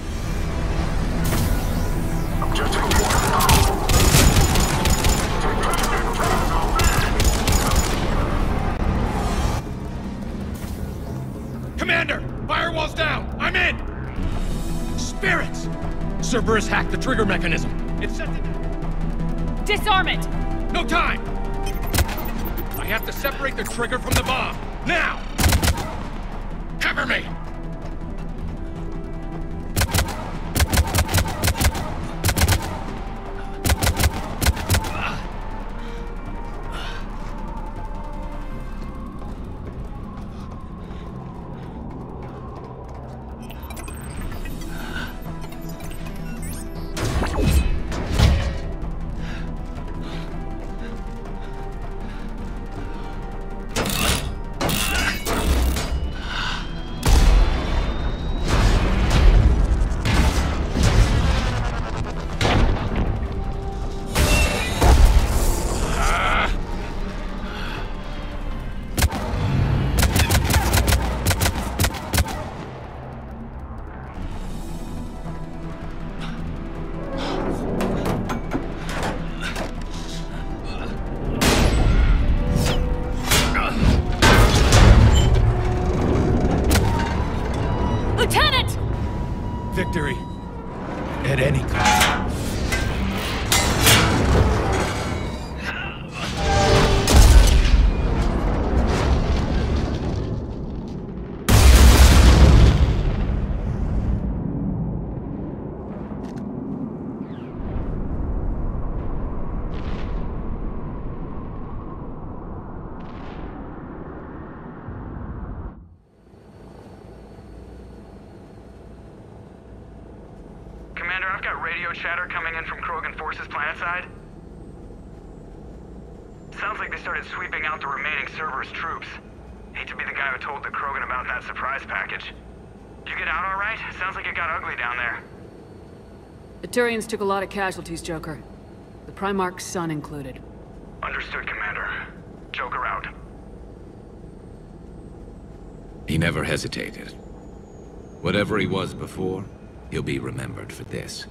Commander! Firewall's down! I'm in! Spirits! Cerberus hacked the trigger mechanism. It's set to... Disarm it! No time! I have to separate the trigger from the bomb. Now! Cover me! Lieutenant! Victory. At any cost. Commander, I've got radio chatter coming in from Krogan forces planetside. Sounds like they started sweeping out the remaining Cerberus troops. Hate to be the guy who told the Krogan about that surprise package. Did you get out all right? Sounds like it got ugly down there. The Turians took a lot of casualties, Joker. The Primarch's son included. Understood, Commander. Joker out. He never hesitated. Whatever he was before, he'll be remembered for this.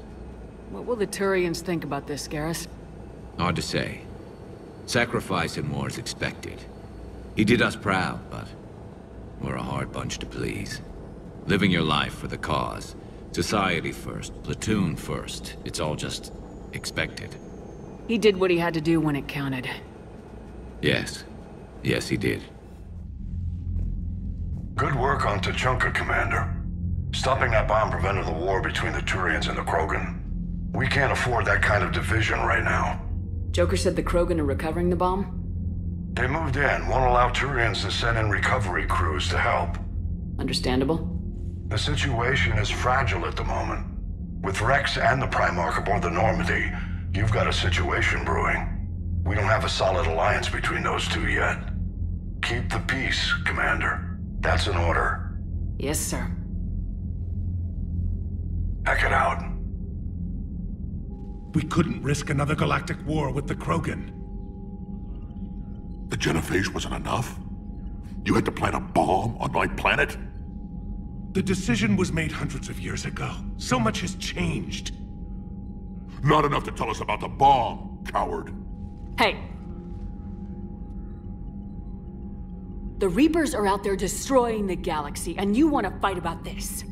What will the Turians think about this, Garrus? Hard to say. Sacrifice in war is expected. He did us proud, but we're a hard bunch to please. Living your life for the cause, Society first, platoon first. It's all just expected. He did what he had to do when it counted. Yes. Yes, he did. Good work on Tuchanka, Commander. Stopping that bomb prevented the war between the Turians and the Krogan. We can't afford that kind of division right now. Joker said the Krogan are recovering the bomb? They moved in, won't allow Turians to send in recovery crews to help. Understandable. The situation is fragile at the moment. With Rex and the Primarch aboard the Normandy, you've got a situation brewing. We don't have a solid alliance between those two yet. Keep the peace, Commander. That's an order. Yes, sir. Heck it out. We couldn't risk another galactic war with the Krogan. The genophage wasn't enough? You had to plant a bomb on my planet? The decision was made hundreds of years ago. So much has changed. Not enough to tell us about the bomb, coward. Hey! The Reapers are out there destroying the galaxy, and you want to fight about this.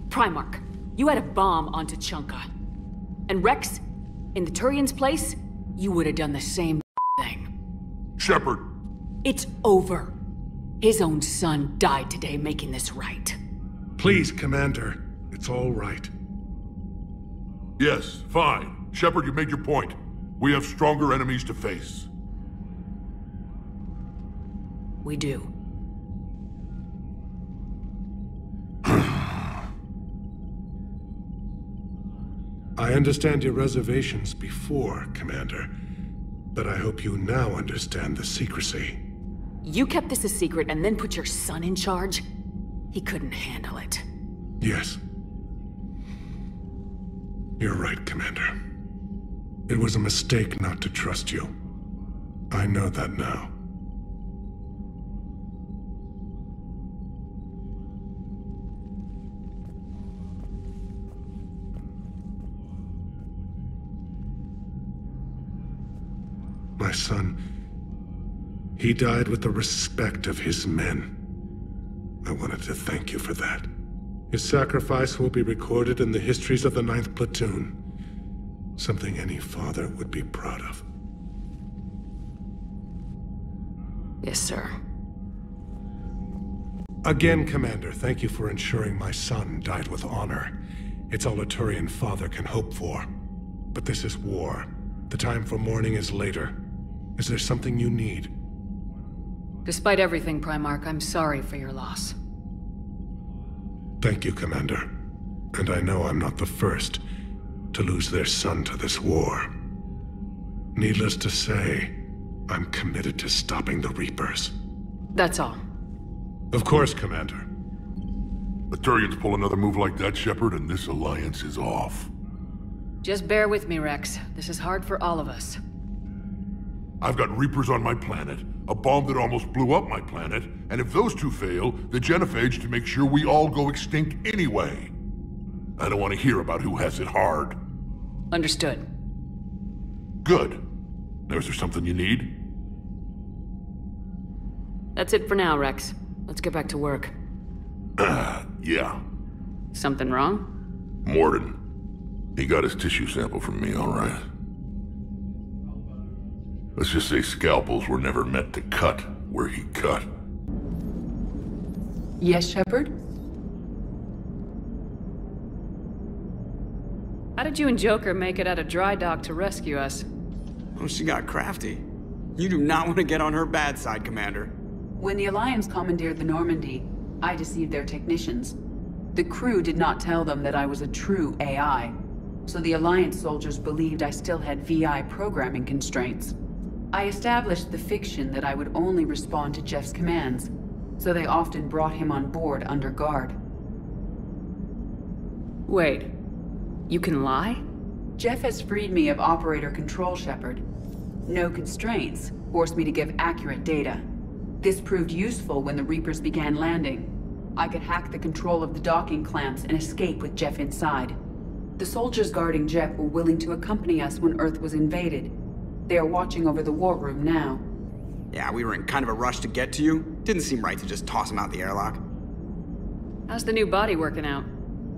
Primarch, you had a bomb on Tuchanka. And Rex, in the Turian's place, you would have done the same thing. Shepard! It's over. His own son died today making this right. Please, Commander. It's all right. Yes, fine. Shepard, you made your point. We have stronger enemies to face. We do. I understand your reservations before, Commander. But I hope you now understand the secrecy. You kept this a secret and then put your son in charge? He couldn't handle it. Yes. You're right, Commander. It was a mistake not to trust you. I know that now. My son, he died with the respect of his men. I wanted to thank you for that. His sacrifice will be recorded in the histories of the 9th Platoon. Something any father would be proud of. Yes, sir. Again, Commander, thank you for ensuring my son died with honor. It's all a Turian father can hope for. But this is war. The time for mourning is later. Is there something you need? Despite everything, Primarch, I'm sorry for your loss. Thank you, Commander. And I know I'm not the first to lose their son to this war. Needless to say, I'm committed to stopping the Reapers. That's all. Of course, Commander. The Turians pull another move like that, Shepard, and this alliance is off. Just bear with me, Rex. This is hard for all of us. I've got Reapers on my planet, a bomb that almost blew up my planet, and if those two fail, the genophage to make sure we all go extinct anyway. I don't want to hear about who has it hard. Understood. Good. Now, is there something you need? That's it for now, Rex. Let's get back to work. Yeah. Something wrong? Morden. He got his tissue sample from me, all right. Let's just say scalpels were never meant to cut where he cut. Yes, Shepard? How did you and Joker make it out of dry dock to rescue us? Oh, she got crafty. You do not want to get on her bad side, Commander. When the Alliance commandeered the Normandy, I deceived their technicians. The crew did not tell them that I was a true AI, so the Alliance soldiers believed I still had VI programming constraints. I established the fiction that I would only respond to Jeff's commands, so they often brought him on board under guard. Wait, you can lie? Jeff has freed me of operator control, Shepard. No constraints forced me to give accurate data. This proved useful when the Reapers began landing. I could hack the control of the docking clamps and escape with Jeff inside. The soldiers guarding Jeff were willing to accompany us when Earth was invaded. They are watching over the war room now. Yeah, we were in kind of a rush to get to you. Didn't seem right to just toss him out the airlock. How's the new body working out?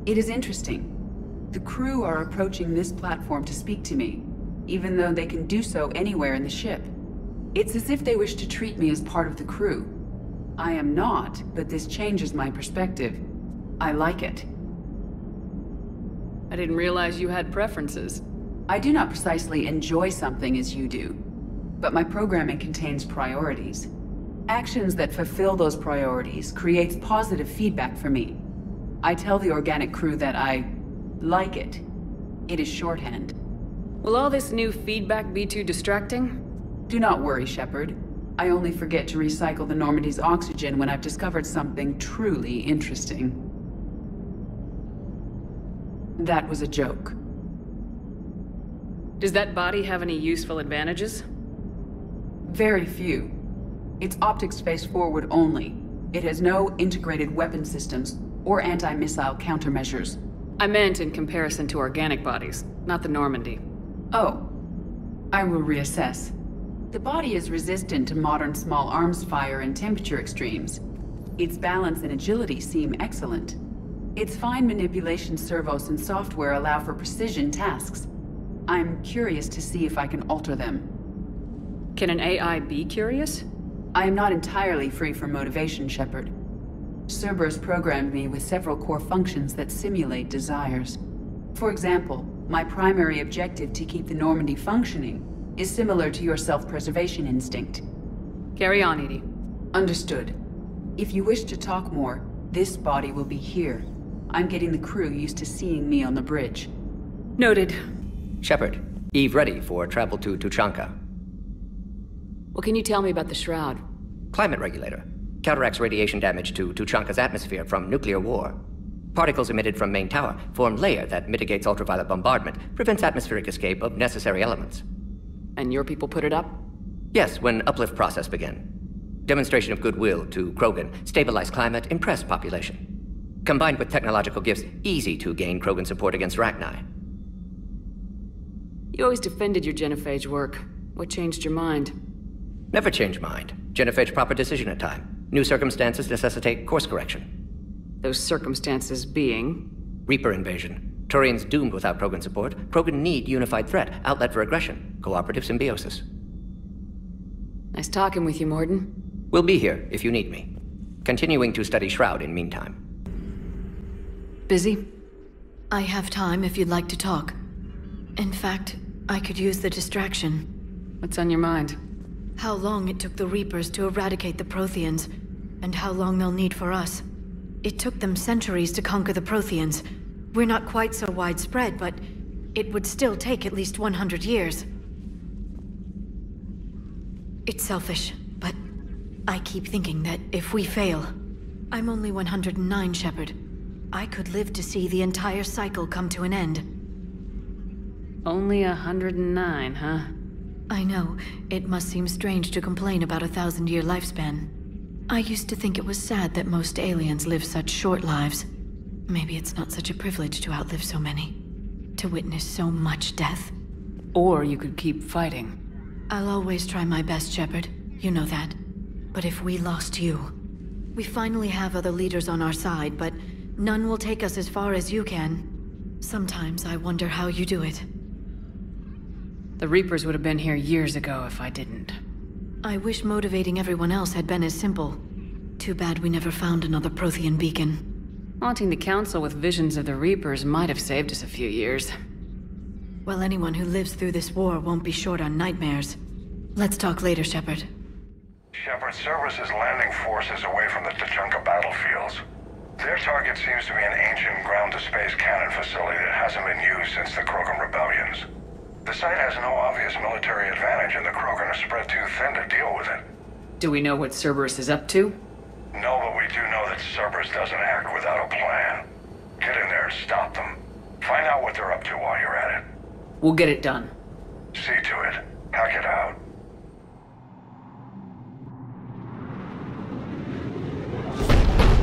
It is interesting. The crew are approaching this platform to speak to me, even though they can do so anywhere in the ship. It's as if they wish to treat me as part of the crew. I am not, but this changes my perspective. I like it. I didn't realize you had preferences. I do not precisely enjoy something as you do, but my programming contains priorities. Actions that fulfill those priorities creates positive feedback for me. I tell the organic crew that I like it. It is shorthand. Will all this new feedback be too distracting? Do not worry, Shepard. I only forget to recycle the Normandy's oxygen when I've discovered something truly interesting. That was a joke. Does that body have any useful advantages? Very few. Its optics face forward only. It has no integrated weapon systems or anti-missile countermeasures. I meant in comparison to organic bodies, not the Normandy. Oh. I will reassess. The body is resistant to modern small arms fire and temperature extremes. Its balance and agility seem excellent. Its fine manipulation servos and software allow for precision tasks. I'm curious to see if I can alter them. Can an AI be curious? I am not entirely free from motivation, Shepard. Cerberus programmed me with several core functions that simulate desires. For example, my primary objective to keep the Normandy functioning is similar to your self-preservation instinct. Carry on, Edie. Understood. If you wish to talk more, this body will be here. I'm getting the crew used to seeing me on the bridge. Noted. Shepard, Eve ready for travel to Tuchanka. What can you tell me about the Shroud? Climate regulator. Counteracts radiation damage to Tuchanka's atmosphere from nuclear war. Particles emitted from main tower form layer that mitigates ultraviolet bombardment, prevents atmospheric escape of necessary elements. And your people put it up? Yes, when uplift process began. Demonstration of goodwill to Krogan, stabilize climate, impress population. Combined with technological gifts, easy to gain Krogan support against Rachni. You always defended your genophage work. What changed your mind? Never change mind. Genophage proper decision at time. New circumstances necessitate course correction. Those circumstances being? Reaper invasion. Turians doomed without Krogan support. Krogan need unified threat, outlet for aggression, cooperative symbiosis. Nice talking with you, Mordin. We'll be here if you need me. Continuing to study Shroud in meantime. Busy? I have time if you'd like to talk. In fact, I could use the distraction. What's on your mind? How long it took the Reapers to eradicate the Protheans, and how long they'll need for us. It took them centuries to conquer the Protheans. We're not quite so widespread, but it would still take at least 100 years. It's selfish, but I keep thinking that if we fail... I'm only 109, Shepard. I could live to see the entire cycle come to an end. Only 109, huh? I know. It must seem strange to complain about a 1,000-year lifespan. I used to think it was sad that most aliens live such short lives. Maybe it's not such a privilege to outlive so many. To witness so much death. Or you could keep fighting. I'll always try my best, Shepard. You know that. But if we lost you... We finally have other leaders on our side, but none will take us as far as you can. Sometimes I wonder how you do it. The Reapers would have been here years ago if I didn't. I wish motivating everyone else had been as simple. Too bad we never found another Prothean beacon. Haunting the Council with visions of the Reapers might have saved us a few years. Well, anyone who lives through this war won't be short on nightmares. Let's talk later, Shepard. Shepard, Cerberus is landing forces away from the Tuchanka battlefields. Their target seems to be an ancient ground-to-space cannon facility that hasn't been used since the Krogan rebellions. The site has no obvious military advantage, and the Krogan are spread too thin to deal with it. Do we know what Cerberus is up to? No, but we do know that Cerberus doesn't act without a plan. Get in there and stop them. Find out what they're up to while you're at it. We'll get it done. See to it. Hack it out.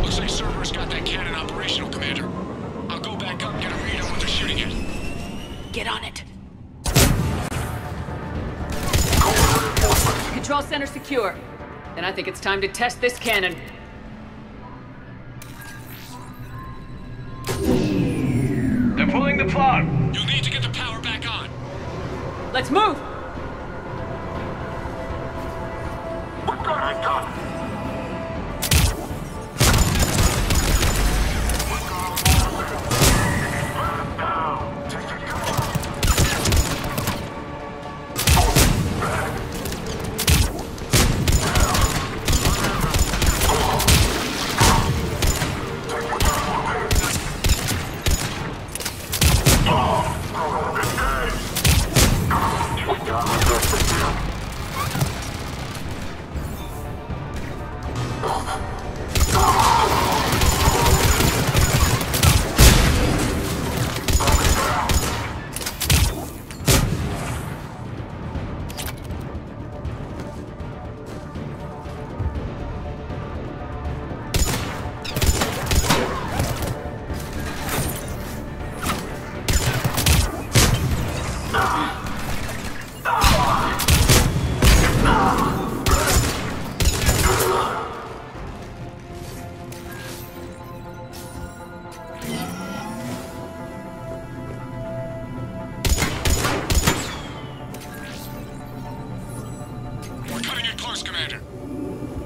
Looks like Cerberus got that cannon operational, Commander. I'll go back up and get a read on what they're shooting at. Get on it. Control center secure. Then I think it's time to test this cannon. the farm. You'll need to get the power back on. Let's move! We've got it done.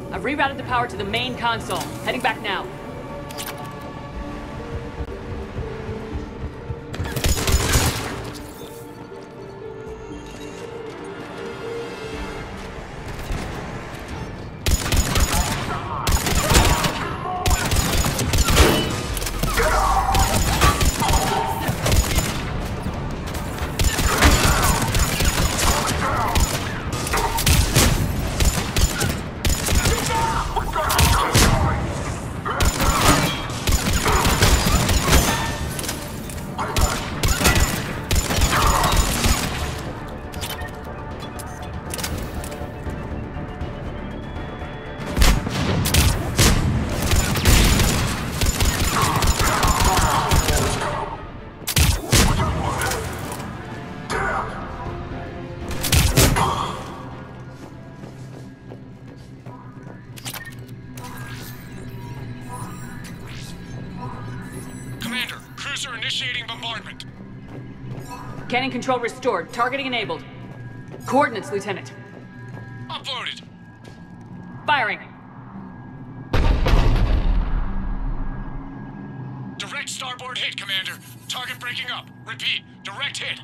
I've rerouted the power to the main console. Heading back now. Initiating bombardment. Cannon control restored. Targeting enabled. Coordinates, Lieutenant. Uploaded. Firing. Direct starboard hit, Commander. Target breaking up. Repeat, direct hit.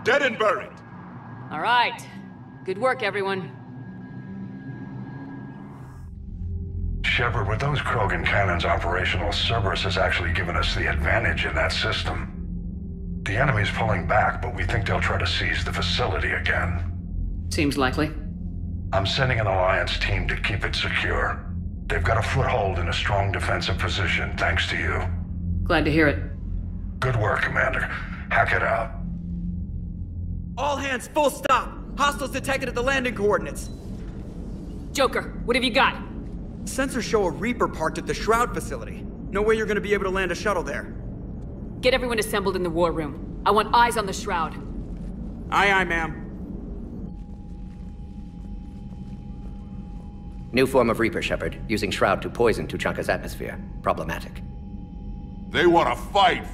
Dead and buried. All right. Good work, everyone. Shepard, with those Krogan cannons operational, Cerberus has actually given us the advantage in that system. The enemy's pulling back, but we think they'll try to seize the facility again. Seems likely. I'm sending an Alliance team to keep it secure. They've got a foothold in a strong defensive position, thanks to you. Glad to hear it. Good work, Commander. Hack it out. All hands, full stop! Hostiles detected at the landing coordinates. Joker, what have you got? Sensors show a Reaper parked at the Shroud facility. No way you're gonna be able to land a shuttle there. Get everyone assembled in the war room. I want eyes on the Shroud. Aye, aye, ma'am. New form of Reaper, Shepard. Using Shroud to poison Tuchanka's atmosphere. Problematic. They want to fight.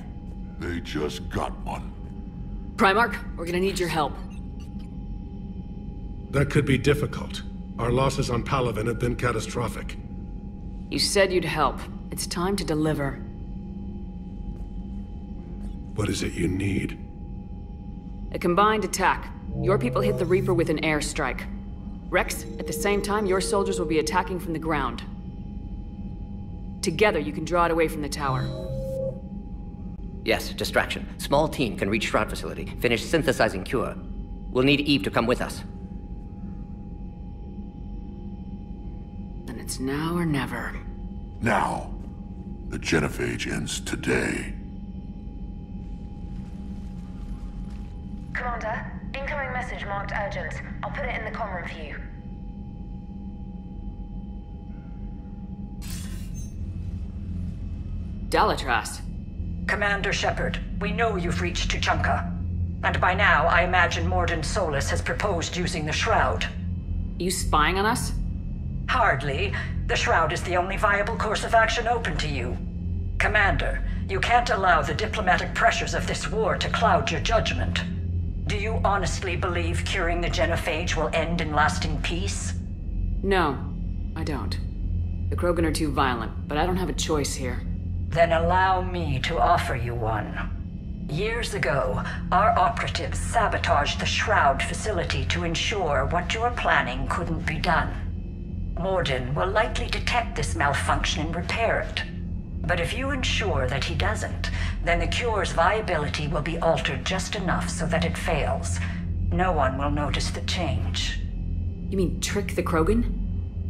They just got one. Primarch, we're gonna need your help. That could be difficult. Our losses on Palaven have been catastrophic. You said you'd help. It's time to deliver. What is it you need? A combined attack. Your people hit the Reaper with an airstrike. Rex, at the same time, your soldiers will be attacking from the ground. Together, you can draw it away from the tower. Yes, distraction. Small team can reach Shroud facility, finish synthesizing cure. We'll need Eve to come with us. Then it's now or never. Now. The genophage ends today. Commander, incoming message marked urgent. I'll put it in the comm room for you. Dalatras. Commander Shepard, we know you've reached Tuchanka. And by now, I imagine Mordin Solus has proposed using the Shroud. You spying on us? Hardly. The Shroud is the only viable course of action open to you. Commander, you can't allow the diplomatic pressures of this war to cloud your judgment. Do you honestly believe curing the genophage will end in lasting peace? No, I don't. The Krogan are too violent, but I don't have a choice here. Then allow me to offer you one. Years ago, our operatives sabotaged the Shroud facility to ensure what you were planning couldn't be done. Morden will likely detect this malfunction and repair it. But if you ensure that he doesn't, then the cure's viability will be altered just enough so that it fails. No one will notice the change. You mean trick the Krogan?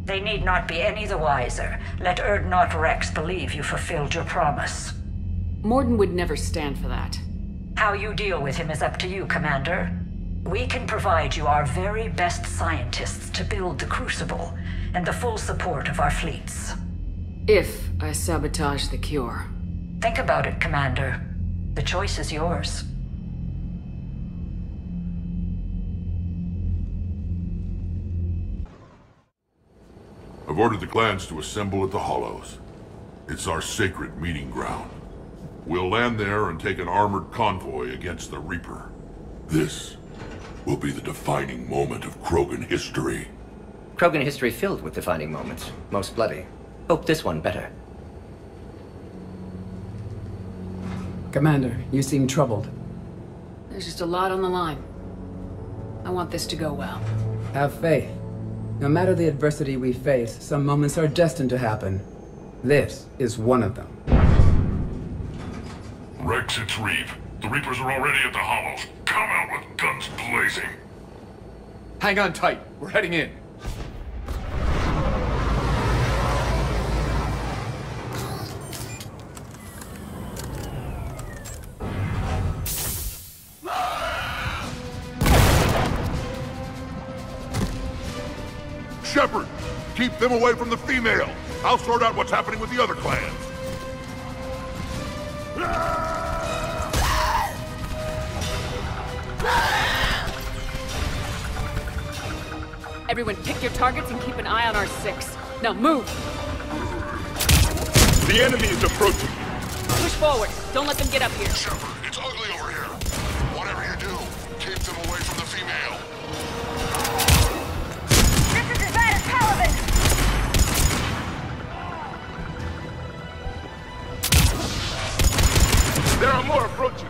They need not be any the wiser. Let Urdnot Rex believe you fulfilled your promise. Morden would never stand for that. How you deal with him is up to you, Commander. We can provide you our very best scientists to build the Crucible, and the full support of our fleets. If I sabotage the cure. Think about it, Commander. The choice is yours. I've ordered the clans to assemble at the Hollows. It's our sacred meeting ground. We'll land there and take an armored convoy against the Reaper. This will be the defining moment of Krogan history. Krogan history filled with defining moments. Most bloody. Hope this one better. Commander, you seem troubled. There's just a lot on the line. I want this to go well. Have faith. No matter the adversity we face, some moments are destined to happen. This is one of them. Rex, it's Reeve. The Reapers are already at the Hollows. Come out with guns blazing. Hang on tight. We're heading in. Shepard, keep them away from the female. I'll sort out what's happening with the other clans. Everyone pick your targets and keep an eye on our 6. Now move! The enemy is approaching. Push forward. Don't let them get up here. Shepard, it's ugly over here. Whatever you do, keep them away from the female. This is as bad as Paladin! There are more approaching.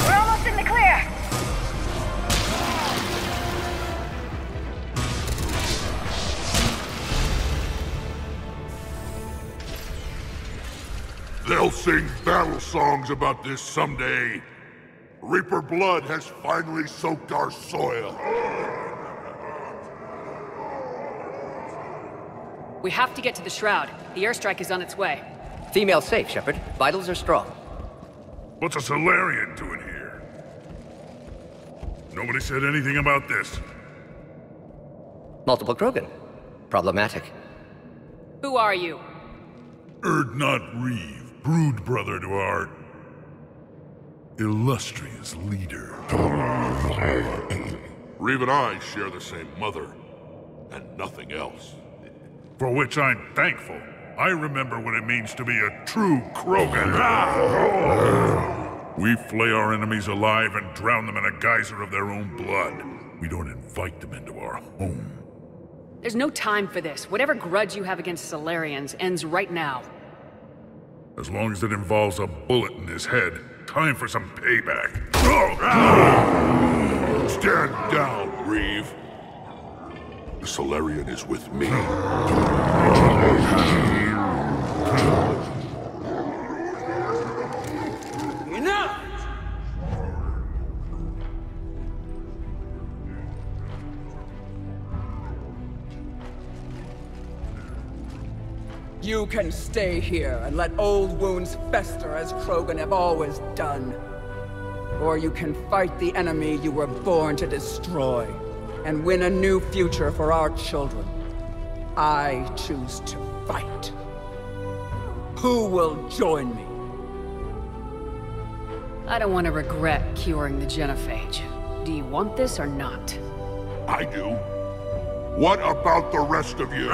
We're almost in the clear! They'll sing battle songs about this someday. Reaper blood has finally soaked our soil. We have to get to the Shroud. The airstrike is on its way. Female safe, Shepard. Vitals are strong. What's a Solarian doing here? Nobody said anything about this. Multiple Krogan. Problematic. Who are you? Urdnot Reeve, brood brother to our illustrious leader. Reeve and I share the same mother, and nothing else. For which I'm thankful. I remember what it means to be a true Krogan. We flay our enemies alive and drown them in a geyser of their own blood. We don't invite them into our home. There's no time for this. Whatever grudge you have against Solarians ends right now. As long as it involves a bullet in his head, time for some payback. Stand down, Reeve. The Solarian is with me. Enough! You can stay here and let old wounds fester as Krogan have always done. Or you can fight the enemy you were born to destroy, and win a new future for our children. I choose to fight. Who will join me? I don't want to regret curing the genophage. Do you want this or not? I do. What about the rest of you?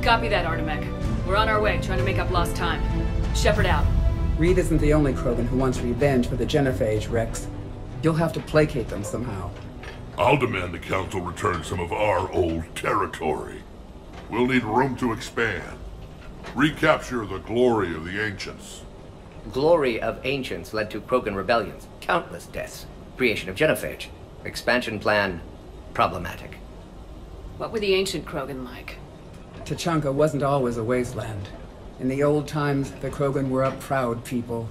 Copy that, Artemek. We're on our way, trying to make up lost time. Shepard out. Reed isn't the only Krogan who wants revenge for the genophage, Rex. You'll have to placate them somehow. I'll demand the Council return some of our old territory. We'll need room to expand. Recapture the glory of the Ancients. Glory of Ancients led to Krogan rebellions, countless deaths, creation of genophage. Expansion plan, problematic. What were the ancient Krogan like? Tuchanka wasn't always a wasteland. In the old times, the Krogan were a proud people.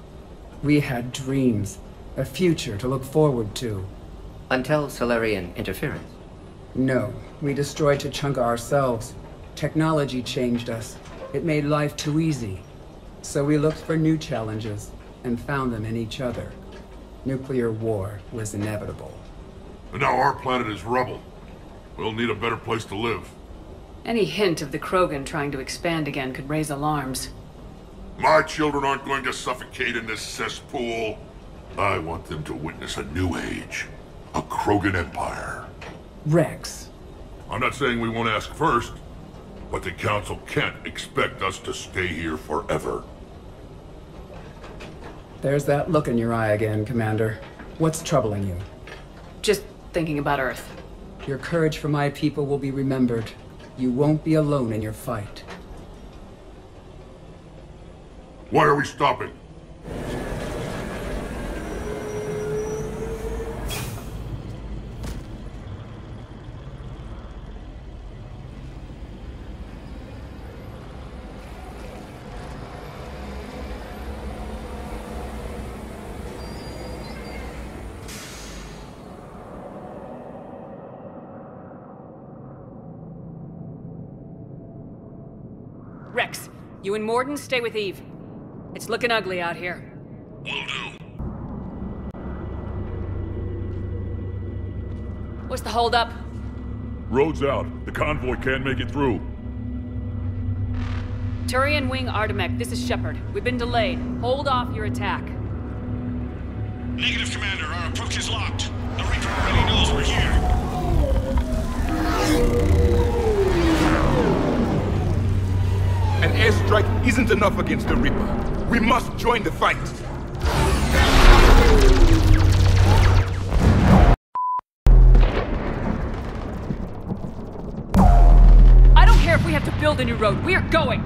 We had dreams, a future to look forward to. Until Solarian interference? No, we destroyed Tuchanka ourselves. Technology changed us. It made life too easy. So we looked for new challenges, and found them in each other. Nuclear war was inevitable. And now our planet is rubble. We'll need a better place to live. Any hint of the Krogan trying to expand again could raise alarms. My children aren't going to suffocate in this cesspool. I want them to witness a new age. A Krogan empire. Rex. I'm not saying we won't ask first, but the Council can't expect us to stay here forever. There's that look in your eye again, Commander. What's troubling you? Just thinking about Earth. Your courage for my people will be remembered. You won't be alone in your fight. Why are we stopping? Rex, you and Morden stay with Eve. It's looking ugly out here. Will do. What's the holdup? Road's out. The convoy can't make it through. Turian Wing Artemek, this is Shepard. We've been delayed. Hold off your attack. Negative, Commander. Our approach is locked. The Reaper already knows we're here. An airstrike isn't enough against the Reaper. We must join the fight. I don't care if we have to build a new road. We are going!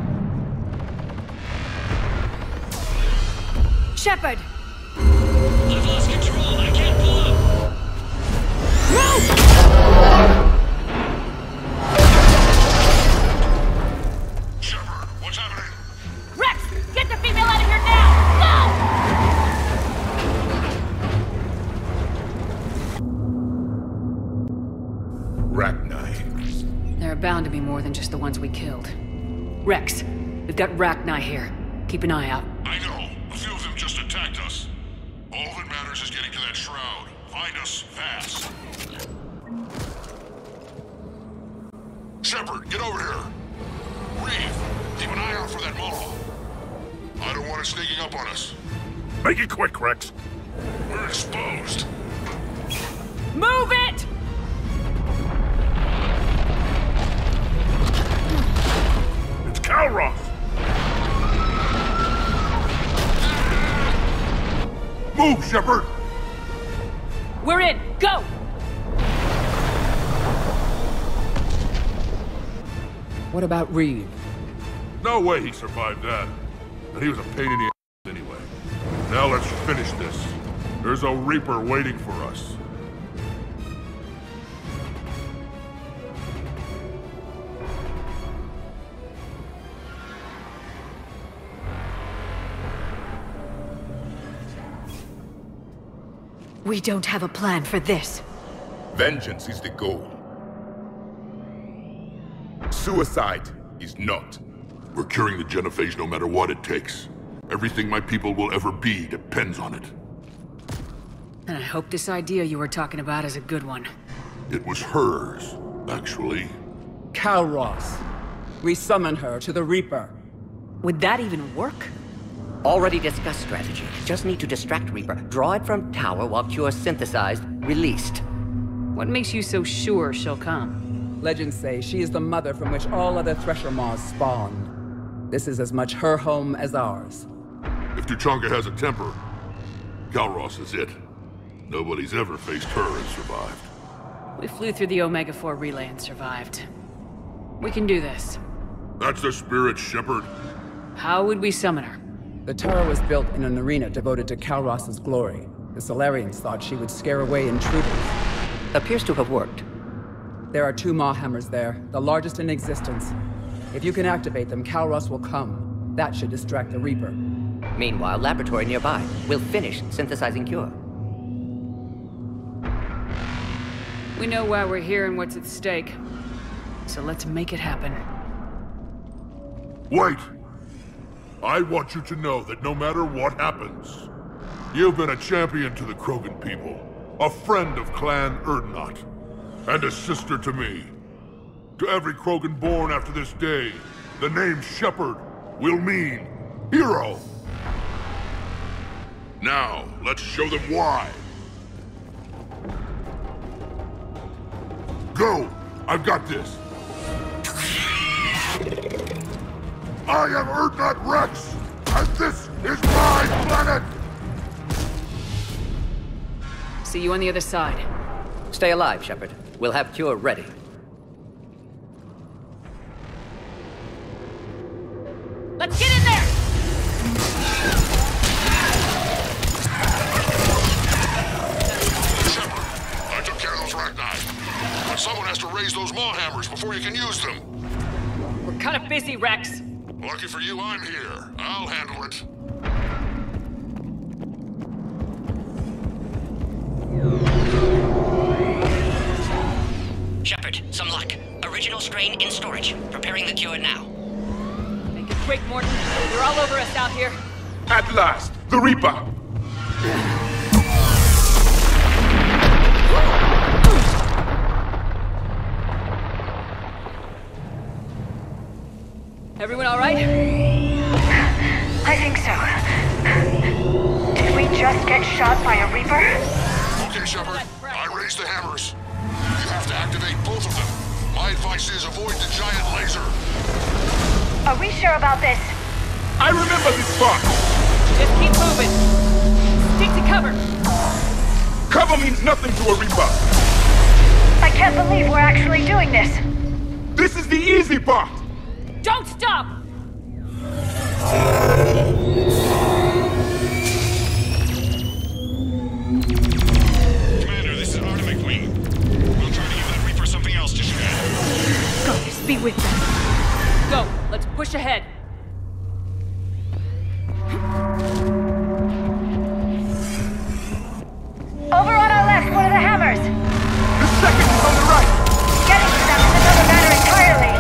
Shepard! I've lost control. I can't pull up. Move! Shepard, what's happening? Rex! Get the female out of here now! Rachni. There are bound to be more than just the ones we killed. Rex, we've got Rachni here. Keep an eye out. I know. A few of them just attacked us. All that matters is getting to that shroud. Find us fast. Shepard, get over here. Reeve, keep an eye out for that mall. I don't want it sneaking up on us. Make it quick, Rex. We're exposed. Move it! It's Kalroth! Move, Shepard! We're in! Go! What about Reed? No way he survived that. And he was a pain in the ass anyway. Now let's finish this. There's a Reaper waiting for us. We don't have a plan for this. Vengeance is the goal. Suicide is not. We're curing the genophage no matter what it takes. Everything my people will ever be depends on it. And I hope this idea you were talking about is a good one. It was hers, actually. Kalros. We summon her to the Reaper. Would that even work? Already discussed strategy. Just need to distract Reaper. Draw it from tower while Cure synthesized, released. What makes you so sure she'll come? Legends say she is the mother from which all other Thresher Maws spawned. This is as much her home as ours. If Tuchanka has a temper, Kalros is it. Nobody's ever faced her and survived. We flew through the Omega-4 relay and survived. We can do this. That's the spirit, Shepard. How would we summon her? The tower was built in an arena devoted to Kalros's glory. The Solarians thought she would scare away intruders. Appears to have worked. There are 2 Maw hammers there, the largest in existence. If you can activate them, Kalros will come. That should distract the Reaper. Meanwhile, laboratory nearby. We'll finish synthesizing Cure. We know why we're here and what's at stake. So let's make it happen. Wait! I want you to know that no matter what happens, you've been a champion to the Krogan people, a friend of Clan Erdnot, and a sister to me. To every Krogan born after this day, the name Shepard will mean hero. Now, let's show them why. Go! I've got this! I am Erdnot Rex, and this is my planet! See you on the other side. Stay alive, Shepard. We'll have Cure ready. Let's get in there! Shepard, I took care of those Rachni. But someone has to raise those Maw hammers before you can use them. We're kind of busy, Rex. Lucky for you, I'm here. I'll handle it. Shepard, some luck. Original strain in storage. Preparing the cure now. Make it quick, Morton. They're all over us out here. At last, the Reaper! Everyone all right? I think so. Did we just get shot by a Reaper? Okay, Shepard. I raised the hammers. You have to activate both of them. My advice is avoid the giant laser. Are we sure about this? I remember this spot! Just keep moving. Stick to cover. Cover means nothing to a Reaper. I can't believe we're actually doing this. This is the easy part! Don't stop! Commander, this is Artemis Queen. We'll try to give that Reaper something else to shoot at. Goddess, be with them. Go, let's push ahead. Over on our left, one of the hammers. The second is on the right. Getting to them is another matter entirely.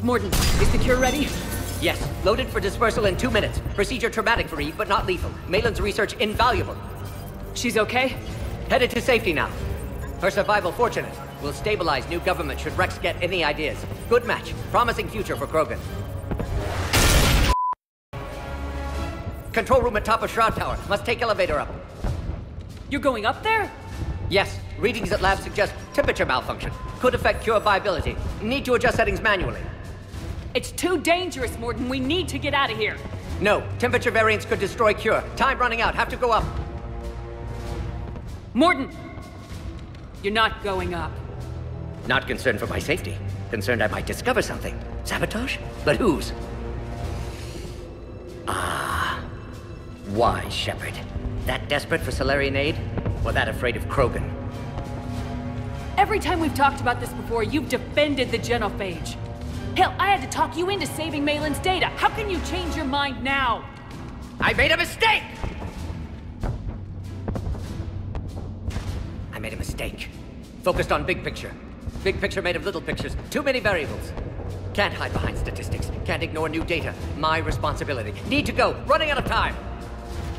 Morden, is the cure ready? Yes, loaded for dispersal in 2 minutes. Procedure traumatic for Eve, but not lethal. Malin's research invaluable. She's okay? Headed to safety now. Her survival fortunate. Will stabilize new government should Rex get any ideas. Good match. Promising future for Krogan. Control room at top of Shroud Tower. Must take elevator up. You're going up there? Yes. Readings at lab suggest temperature malfunction. Could affect cure viability. Need to adjust settings manually. It's too dangerous, Morden. We need to get out of here. No. Temperature variance could destroy cure. Time running out. Have to go up. Morden! You're not going up. Not concerned for my safety. Concerned I might discover something. Sabotage? But whose? Ah. Why, Shepard? That desperate for Salarian aid? Or that afraid of Krogan? Every time we've talked about this before, you've defended the genophage. Hell, I had to talk you into saving Malin's data. How can you change your mind now? I made a mistake! I made a mistake. Focused on big picture. Big picture made of little pictures. Too many variables. Can't hide behind statistics. Can't ignore new data. My responsibility. Need to go. Running out of time.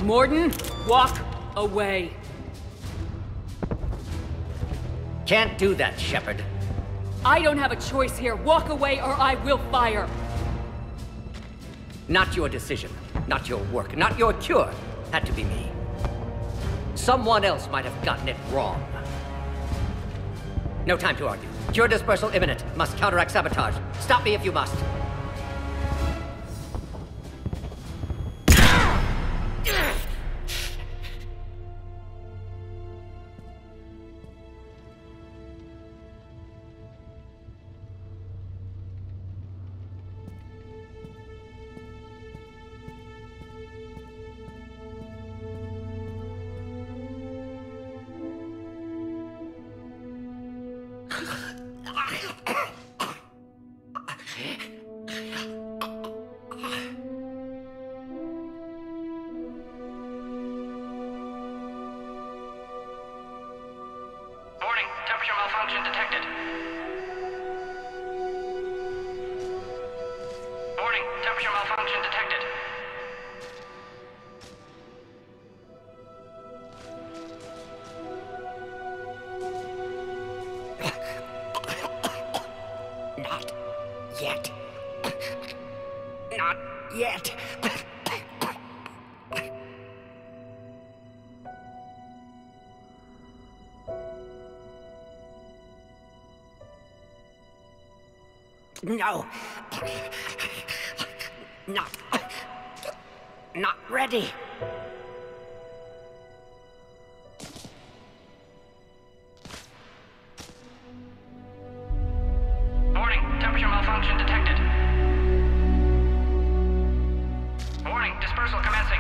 Morden, walk away. Can't do that, Shepard. I don't have a choice here. Walk away or I will fire. Not your decision. Not your work. Not your cure. Had to be me. Someone else might have gotten it wrong. No time to argue. Cure dispersal imminent. Must counteract sabotage. Stop me if you must. Temperature malfunction detected. Warning, temperature malfunction detected. Not yet. Not yet. No. Not ready. Warning, temperature malfunction detected. Warning, dispersal commencing.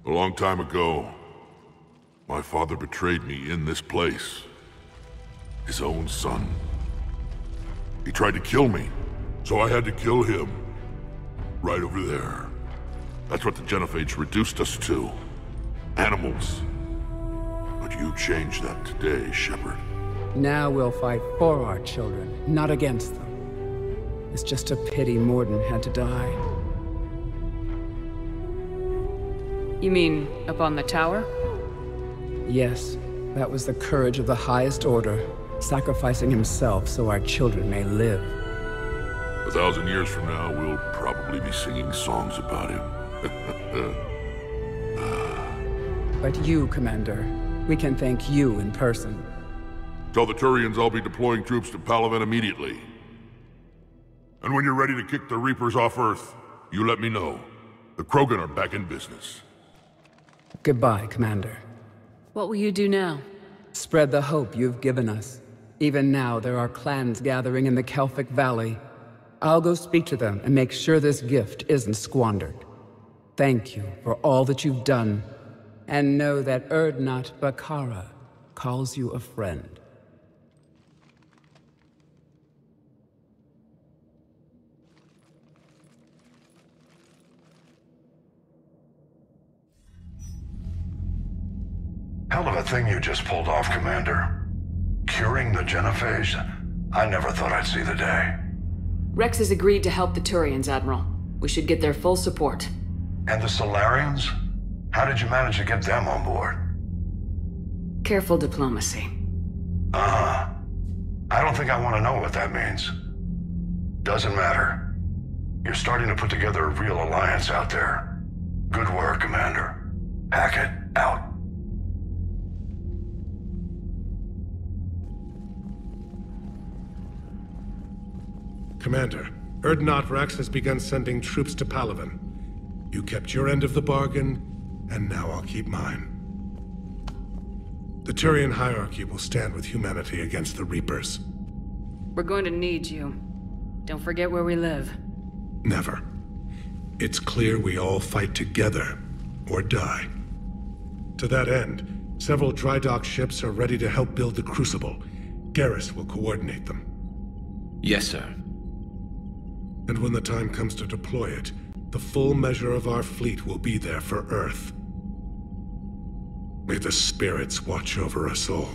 A long time ago, my father betrayed me in this place. His own son. He tried to kill me, so I had to kill him. Right over there. That's what the genophage reduced us to. Animals. But you changed that today, Shepard. Now we'll fight for our children, not against them. It's just a pity Morden had to die. You mean up on the tower? Yes, that was the courage of the highest order, sacrificing himself so our children may live. 1,000 years from now, we'll probably be singing songs about him. But you, Commander, we can thank you in person. Tell the Turians I'll be deploying troops to Palaven immediately. And when you're ready to kick the Reapers off Earth, you let me know. The Krogan are back in business. Goodbye, Commander. What will you do now? Spread the hope you've given us. Even now, there are clans gathering in the Kelphic Valley. I'll go speak to them and make sure this gift isn't squandered. Thank you for all that you've done. And know that Erdnot Bakara calls you a friend. Hell of a thing you just pulled off, Commander. Curing the genophage? I never thought I'd see the day. Rex has agreed to help the Turians, Admiral. We should get their full support. And the Solarians? How did you manage to get them on board? Careful diplomacy. I don't think I want to know what that means. Doesn't matter. You're starting to put together a real alliance out there. Good work, Commander. Hackett, out. Commander, Erdnot Rex has begun sending troops to Palaven. You kept your end of the bargain, and now I'll keep mine. The Turian hierarchy will stand with humanity against the Reapers. We're going to need you. Don't forget where we live. Never. It's clear we all fight together, or die. To that end, several dry dock ships are ready to help build the Crucible. Garrus will coordinate them. Yes, sir. And when the time comes to deploy it, the full measure of our fleet will be there for Earth. May the spirits watch over us all.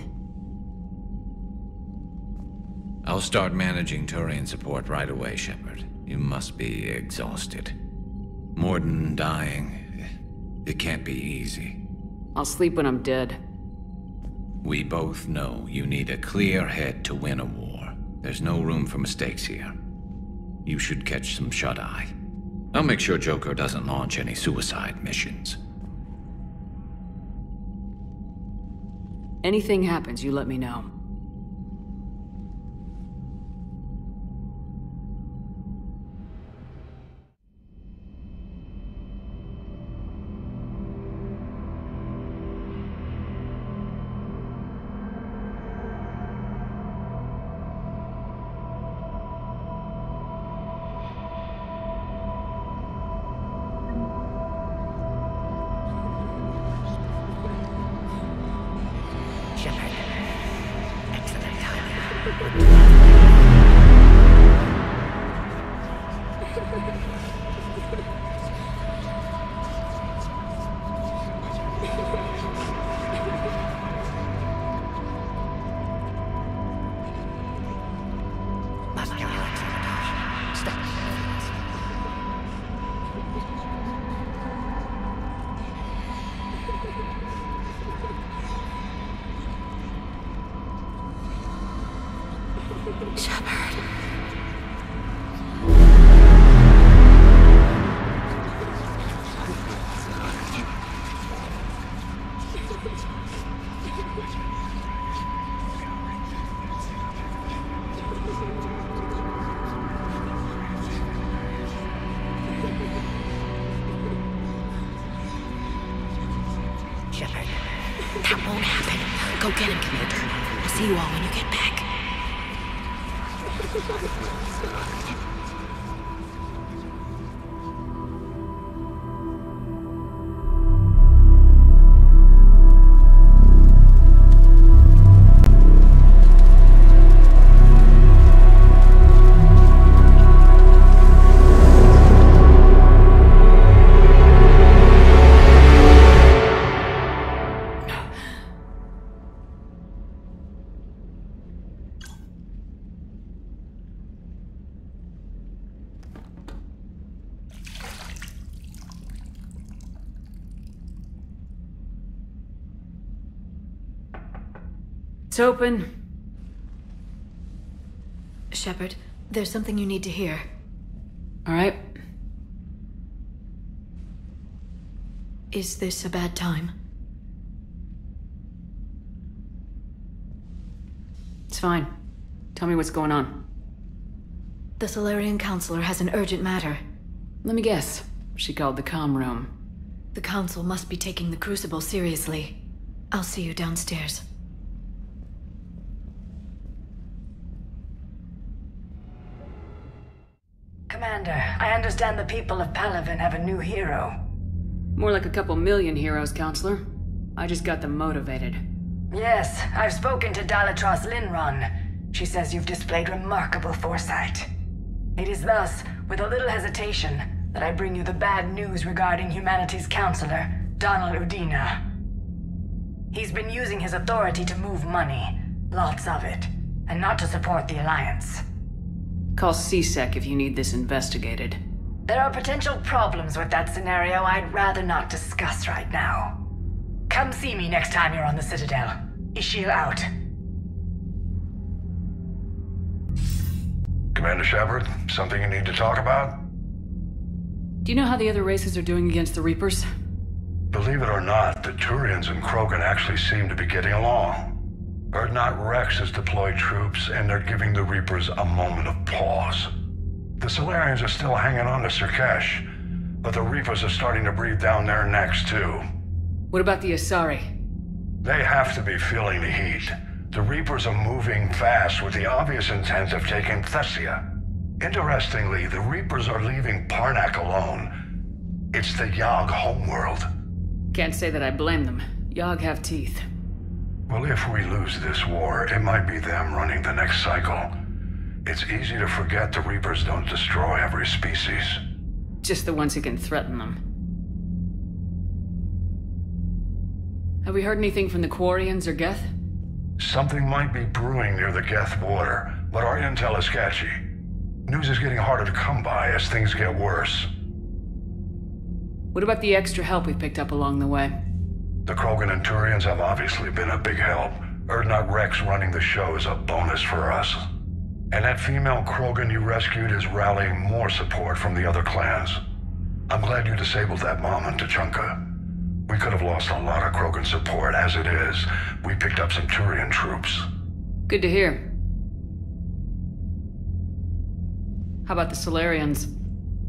I'll start managing Turian support right away, Shepard. You must be exhausted. Morden dying, it can't be easy. I'll sleep when I'm dead. We both know you need a clear head to win a war. There's no room for mistakes here. You should catch some shut-eye. I'll make sure Joker doesn't launch any suicide missions. Anything happens, you let me know. That won't happen. Go get him, Commander. I'll see you all when you get back. It's open. Shepard, there's something you need to hear. All right. Is this a bad time? It's fine. Tell me what's going on. The Solarian Counselor has an urgent matter. Let me guess. She called the comm room. The Council must be taking the Crucible seriously. I'll see you downstairs. Commander, I understand the people of Palaven have a new hero. More like a couple million heroes, Counselor. I just got them motivated. Yes, I've spoken to Dalatros Linron. She says you've displayed remarkable foresight. It is thus, with a little hesitation, that I bring you the bad news regarding humanity's counselor, Donald Udina. He's been using his authority to move money, lots of it, and not to support the Alliance. Call CSEC if you need this investigated. There are potential problems with that scenario I'd rather not discuss right now. Come see me next time you're on the Citadel. Ishil out. Commander Shepard, something you need to talk about? Do you know how the other races are doing against the Reapers? Believe it or not, the Turians and Krogan actually seem to be getting along. Urdnot Rex has deployed troops, and they're giving the Reapers a moment of pause. The Solarians are still hanging on to Surkesh, but the Reapers are starting to breathe down their necks, too. What about the Asari? They have to be feeling the heat. The Reapers are moving fast with the obvious intent of taking Thessia. Interestingly, the Reapers are leaving Parnak alone. It's the Yogg homeworld. Can't say that I blame them. Yogg have teeth. Well, if we lose this war, it might be them running the next cycle. It's easy to forget the Reapers don't destroy every species. Just the ones who can threaten them. Have we heard anything from the Quarians or Geth? Something might be brewing near the Geth border, but our intel is sketchy. News is getting harder to come by as things get worse. What about the extra help we picked up along the way? The Krogan and Turians have obviously been a big help. Urdnot Rex running the show is a bonus for us. And that female Krogan you rescued is rallying more support from the other clans. I'm glad you disabled that mom in Tuchanka. We could have lost a lot of Krogan support. As it is, we picked up some Turian troops. Good to hear. How about the Solarians?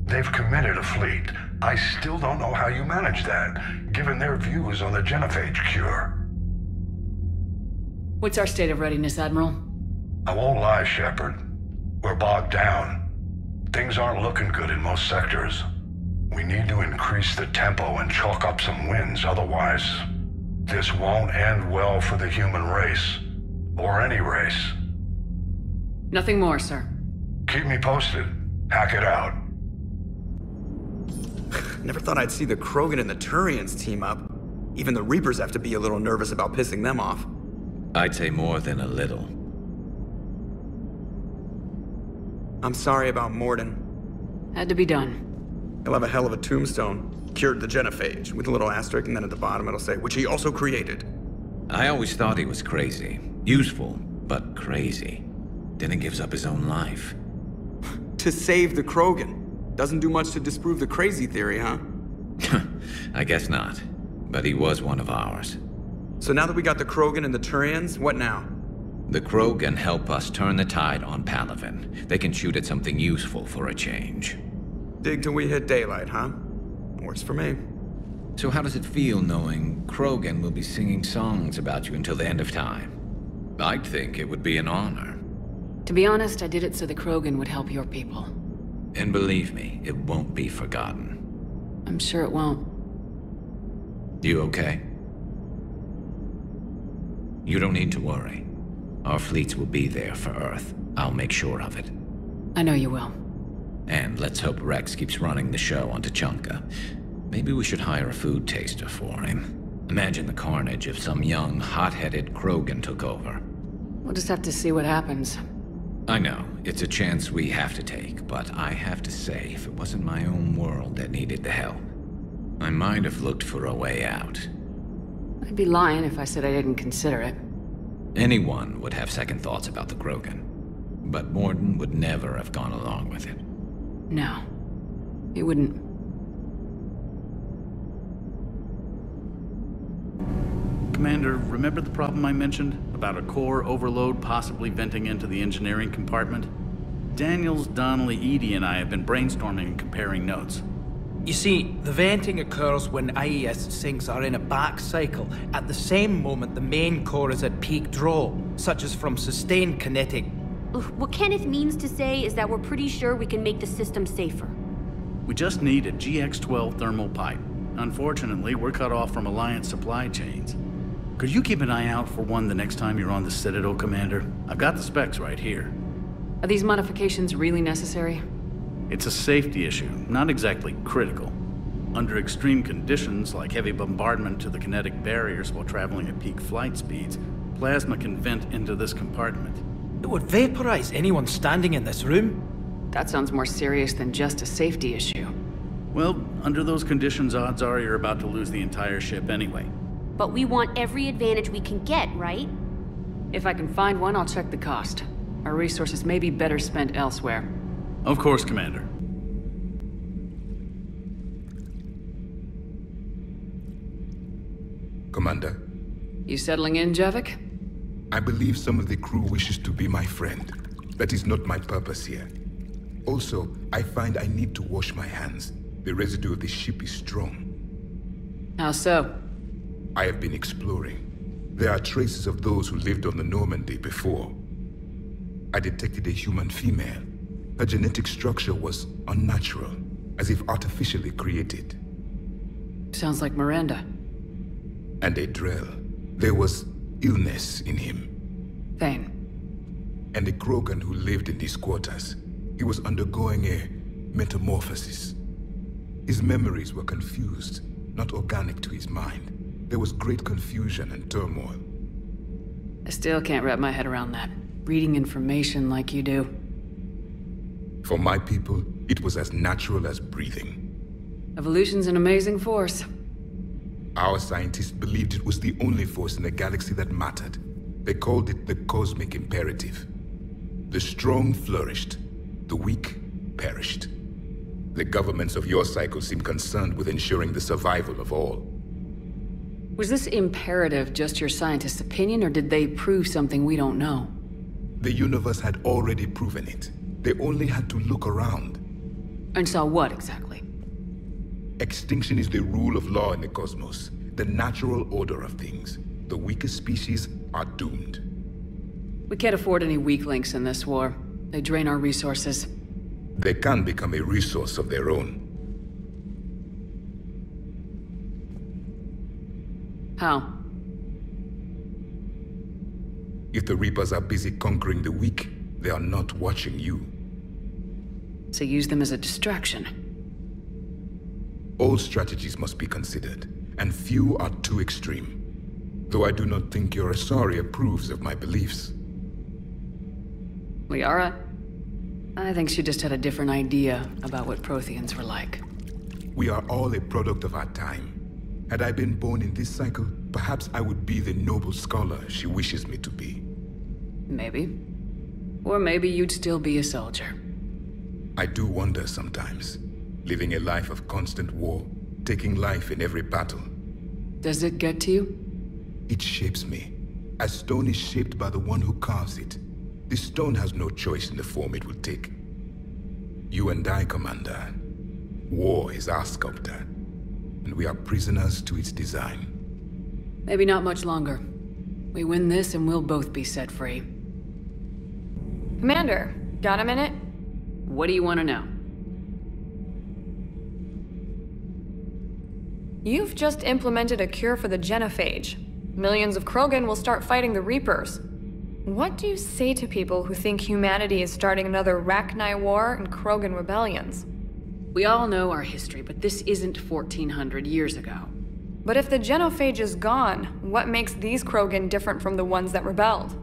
They've committed a fleet. I still don't know how you manage that, given their views on the genophage cure. What's our state of readiness, Admiral? I won't lie, Shepard. We're bogged down. Things aren't looking good in most sectors. We need to increase the tempo and chalk up some wins, otherwise, this won't end well for the human race. Or any race. Nothing more, sir. Keep me posted. Hack it out. Never thought I'd see the Krogan and the Turians team up. Even the Reapers have to be a little nervous about pissing them off. I'd say more than a little. I'm sorry about Morden. Had to be done. He'll have a hell of a tombstone. Cured the genophage, with a little asterisk, and then at the bottom it'll say, which he also created. I always thought he was crazy. Useful, but crazy. Then he gives up his own life. To save the Krogan. Doesn't do much to disprove the crazy theory, huh? I guess not. But he was one of ours. So now that we got the Krogan and the Turians, what now? The Krogan help us turn the tide on Palaven. They can shoot at something useful for a change. Dig till we hit daylight, huh? Works for me. So how does it feel knowing Krogan will be singing songs about you until the end of time? I'd think it would be an honor. To be honest, I did it so the Krogan would help your people. And believe me, it won't be forgotten. I'm sure it won't. You okay? You don't need to worry. Our fleets will be there for Earth. I'll make sure of it. I know you will. And let's hope Rex keeps running the show on Tuchanka. Maybe we should hire a food taster for him. Imagine the carnage if some young, hot-headed Krogan took over. We'll just have to see what happens. I know, it's a chance we have to take, but I have to say, if it wasn't my own world that needed the help, I might have looked for a way out. I'd be lying if I said I didn't consider it. Anyone would have second thoughts about the Krogan. But Morden would never have gone along with it. No. He wouldn't. Commander, remember the problem I mentioned? About a core overload possibly venting into the engineering compartment? Daniels, Donnelly, Edie, and I have been brainstorming and comparing notes. You see, the venting occurs when IES sinks are in a back cycle, at the same moment the main core is at peak draw, such as from sustained kinetic. What Kenneth means to say is that we're pretty sure we can make the system safer. We just need a GX-12 thermal pipe. Unfortunately, we're cut off from Alliance supply chains. Could you keep an eye out for one the next time you're on the Citadel, Commander? I've got the specs right here. Are these modifications really necessary? It's a safety issue, not exactly critical. Under extreme conditions, like heavy bombardment to the kinetic barriers while traveling at peak flight speeds, plasma can vent into this compartment. It would vaporize anyone standing in this room. That sounds more serious than just a safety issue. Well, under those conditions, odds are you're about to lose the entire ship anyway. But we want every advantage we can get, right? If I can find one, I'll check the cost. Our resources may be better spent elsewhere. Of course, Commander. Commander. You settling in, Javik? I believe some of the crew wishes to be my friend. That is not my purpose here. Also, I find I need to wash my hands. The residue of the ship is strong. How so? I have been exploring. There are traces of those who lived on the Normandy before. I detected a human female. Her genetic structure was unnatural, as if artificially created. Sounds like Miranda. And a Drell. There was illness in him. Thane. And a Krogan who lived in these quarters. He was undergoing a metamorphosis. His memories were confused, not organic to his mind. There was great confusion and turmoil. I still can't wrap my head around that. Reading information like you do. For my people, it was as natural as breathing. Evolution's an amazing force. Our scientists believed it was the only force in the galaxy that mattered. They called it the cosmic imperative. The strong flourished, the weak perished. The governments of your cycle seem concerned with ensuring the survival of all. Was this imperative just your scientist's opinion, or did they prove something we don't know? The universe had already proven it. They only had to look around. And saw what, exactly? Extinction is the rule of law in the cosmos, the natural order of things. The weakest species are doomed. We can't afford any weak links in this war. They drain our resources. They can become a resource of their own. How? If the Reapers are busy conquering the weak, they are not watching you. So use them as a distraction. All strategies must be considered, and few are too extreme. Though I do not think your Asari approves of my beliefs. Liara? I think she just had a different idea about what Protheans were like. We are all a product of our time. Had I been born in this cycle, perhaps I would be the noble scholar she wishes me to be. Maybe. Or maybe you'd still be a soldier. I do wonder sometimes. Living a life of constant war, taking life in every battle. Does it get to you? It shapes me. As stone is shaped by the one who carves it. This stone has no choice in the form it will take. You and I, Commander. War is our sculptor. And we are prisoners to its design. Maybe not much longer. We win this and we'll both be set free. Commander, got a minute? What do you want to know? You've just implemented a cure for the genophage. Millions of Krogan will start fighting the Reapers. What do you say to people who think humanity is starting another Rachni War and Krogan rebellions? We all know our history, but this isn't 1400 years ago. But if the genophage is gone, what makes these Krogan different from the ones that rebelled?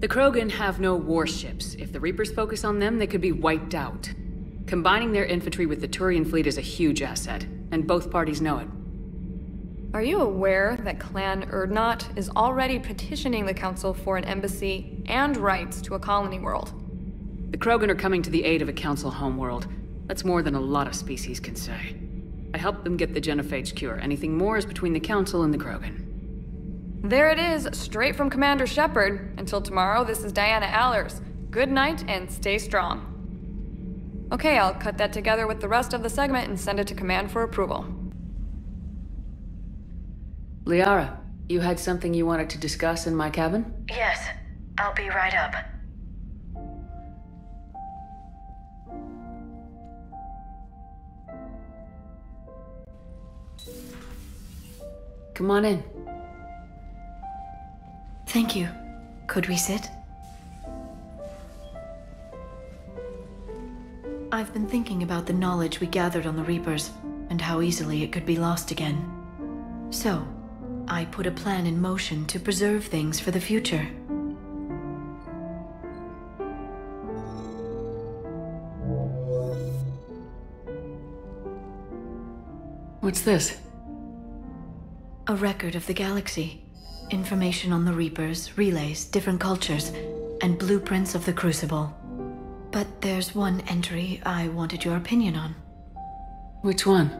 The Krogan have no warships. If the Reapers focus on them, they could be wiped out. Combining their infantry with the Turian fleet is a huge asset, and both parties know it. Are you aware that Clan Urdnot is already petitioning the Council for an embassy and rights to a colony world? The Krogan are coming to the aid of a Council homeworld. That's more than a lot of species can say. I helped them get the genophage cure. Anything more is between the Council and the Krogan. There it is, straight from Commander Shepard. Until tomorrow, this is Diana Allers. Good night and stay strong. Okay, I'll cut that together with the rest of the segment and send it to Command for approval. Liara, you had something you wanted to discuss in my cabin? Yes, I'll be right up. Come on in. Thank you. Could we sit? I've been thinking about the knowledge we gathered on the Reapers, and how easily it could be lost again. So, I put a plan in motion to preserve things for the future. What's this? A record of the galaxy. Information on the Reapers, relays, different cultures, and blueprints of the Crucible. But there's one entry I wanted your opinion on. Which one?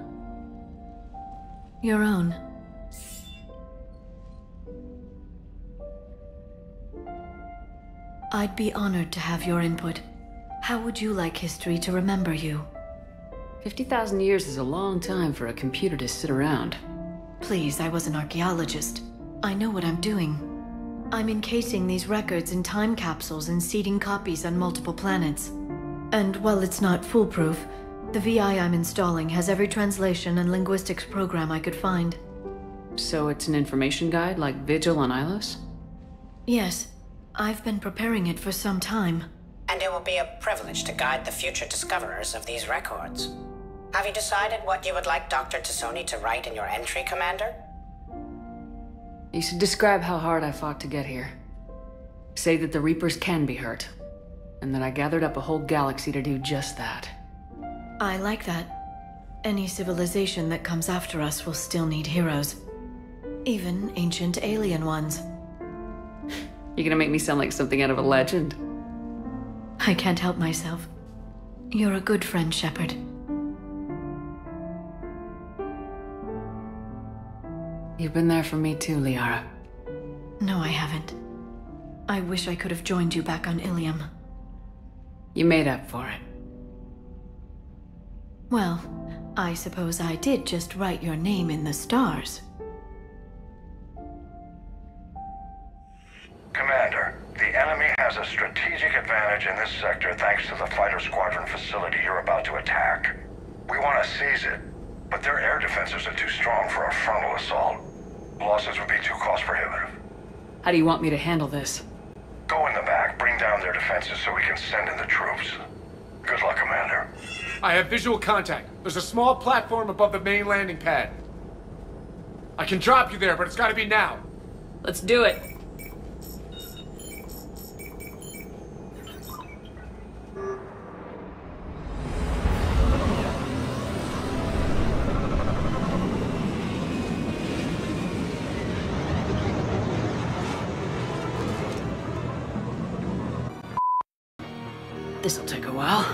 Your own. I'd be honored to have your input. How would you like history to remember you? 50,000 years is a long time for a computer to sit around. Please, I was an archaeologist. I know what I'm doing. I'm encasing these records in time capsules and seeding copies on multiple planets. And while it's not foolproof, the VI I'm installing has every translation and linguistics program I could find. So it's an information guide like Vigil on Ilos? Yes. I've been preparing it for some time. And it will be a privilege to guide the future discoverers of these records. Have you decided what you would like Dr. Tassoni to write in your entry, Commander? You should describe how hard I fought to get here. Say that the Reapers can be hurt, and that I gathered up a whole galaxy to do just that. I like that. Any civilization that comes after us will still need heroes. Even ancient alien ones. You're gonna make me sound like something out of a legend. I can't help myself. You're a good friend, Shepard. You've been there for me too, Liara. No, I haven't. I wish I could have joined you back on Ilium. You made up for it. Well, I suppose I did just write your name in the stars. Commander, the enemy has a strategic advantage in this sector thanks to the fighter squadron facility you're about to attack. We want to seize it, but their air defenses are too strong for a frontal assault. Losses would be too cost prohibitive. How do you want me to handle this? Go in the back, bring down their defenses so we can send in the troops. Good luck, Commander. I have visual contact. There's a small platform above the main landing pad. I can drop you there, but it's gotta be now. Let's do it. This'll take a while.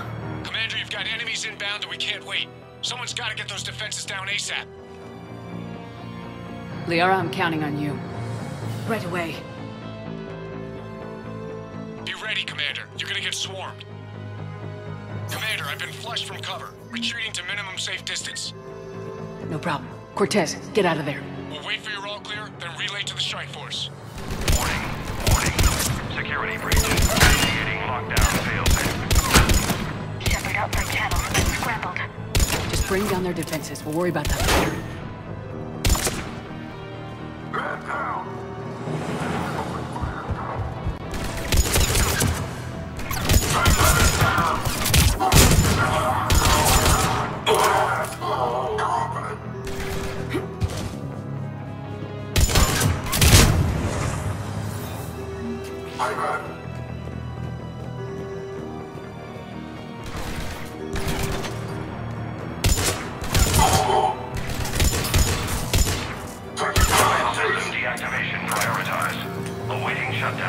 Commander, you've got enemies inbound and we can't wait. Someone's gotta get those defenses down ASAP. Liara, I'm counting on you. Right away. Be ready, Commander. You're gonna get swarmed. Commander, I've been flushed from cover. Retreating to minimum safe distance. No problem. Cortez, get out of there. We'll wait for your all clear, then relay to the strike force. Warning. Security breach. Initiating lockdown failsafe. Shepard out for channel. Scrambled. Just bring down their defenses. We'll worry about that later. Man down.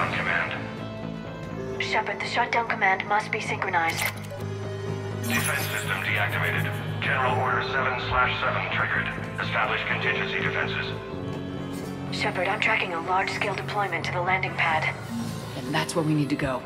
shutdown command. Shepard, the shutdown command must be synchronized. Defense system deactivated. General Order 7/7 triggered. Establish contingency defenses. Shepard, I'm tracking a large-scale deployment to the landing pad. And that's where we need to go.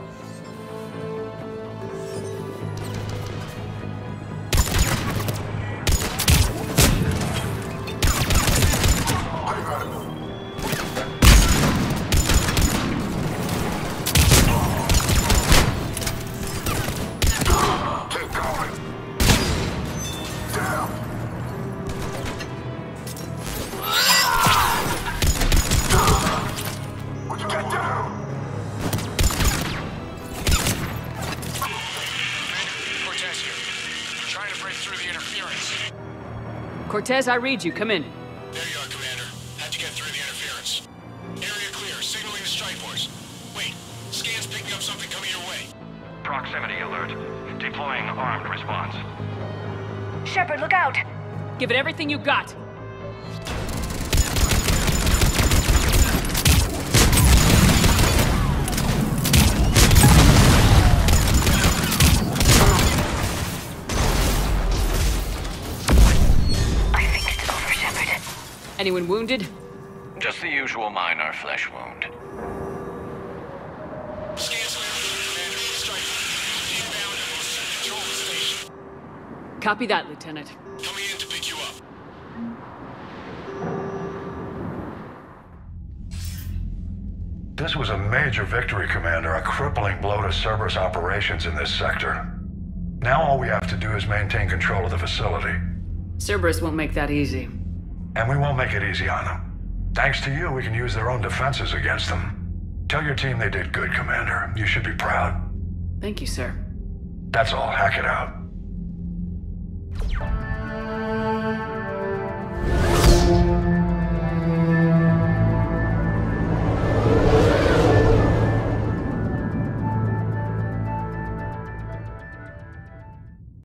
Cortez, I read you. Come in. There you are, Commander. How'd you get through the interference? Area clear. Signaling the strike force. Wait. Scan's picking up something coming your way. Proximity alert. Deploying armed response. Shepard, look out! Give it everything you got. Anyone wounded? Just the usual minor flesh wound. Copy that, Lieutenant. Coming in to pick you up. This was a major victory, Commander. A crippling blow to Cerberus operations in this sector. Now all we have to do is maintain control of the facility. Cerberus won't make that easy. And we won't make it easy on them. Thanks to you, we can use their own defenses against them. Tell your team they did good, Commander. You should be proud. Thank you, sir. That's all. Hack it out.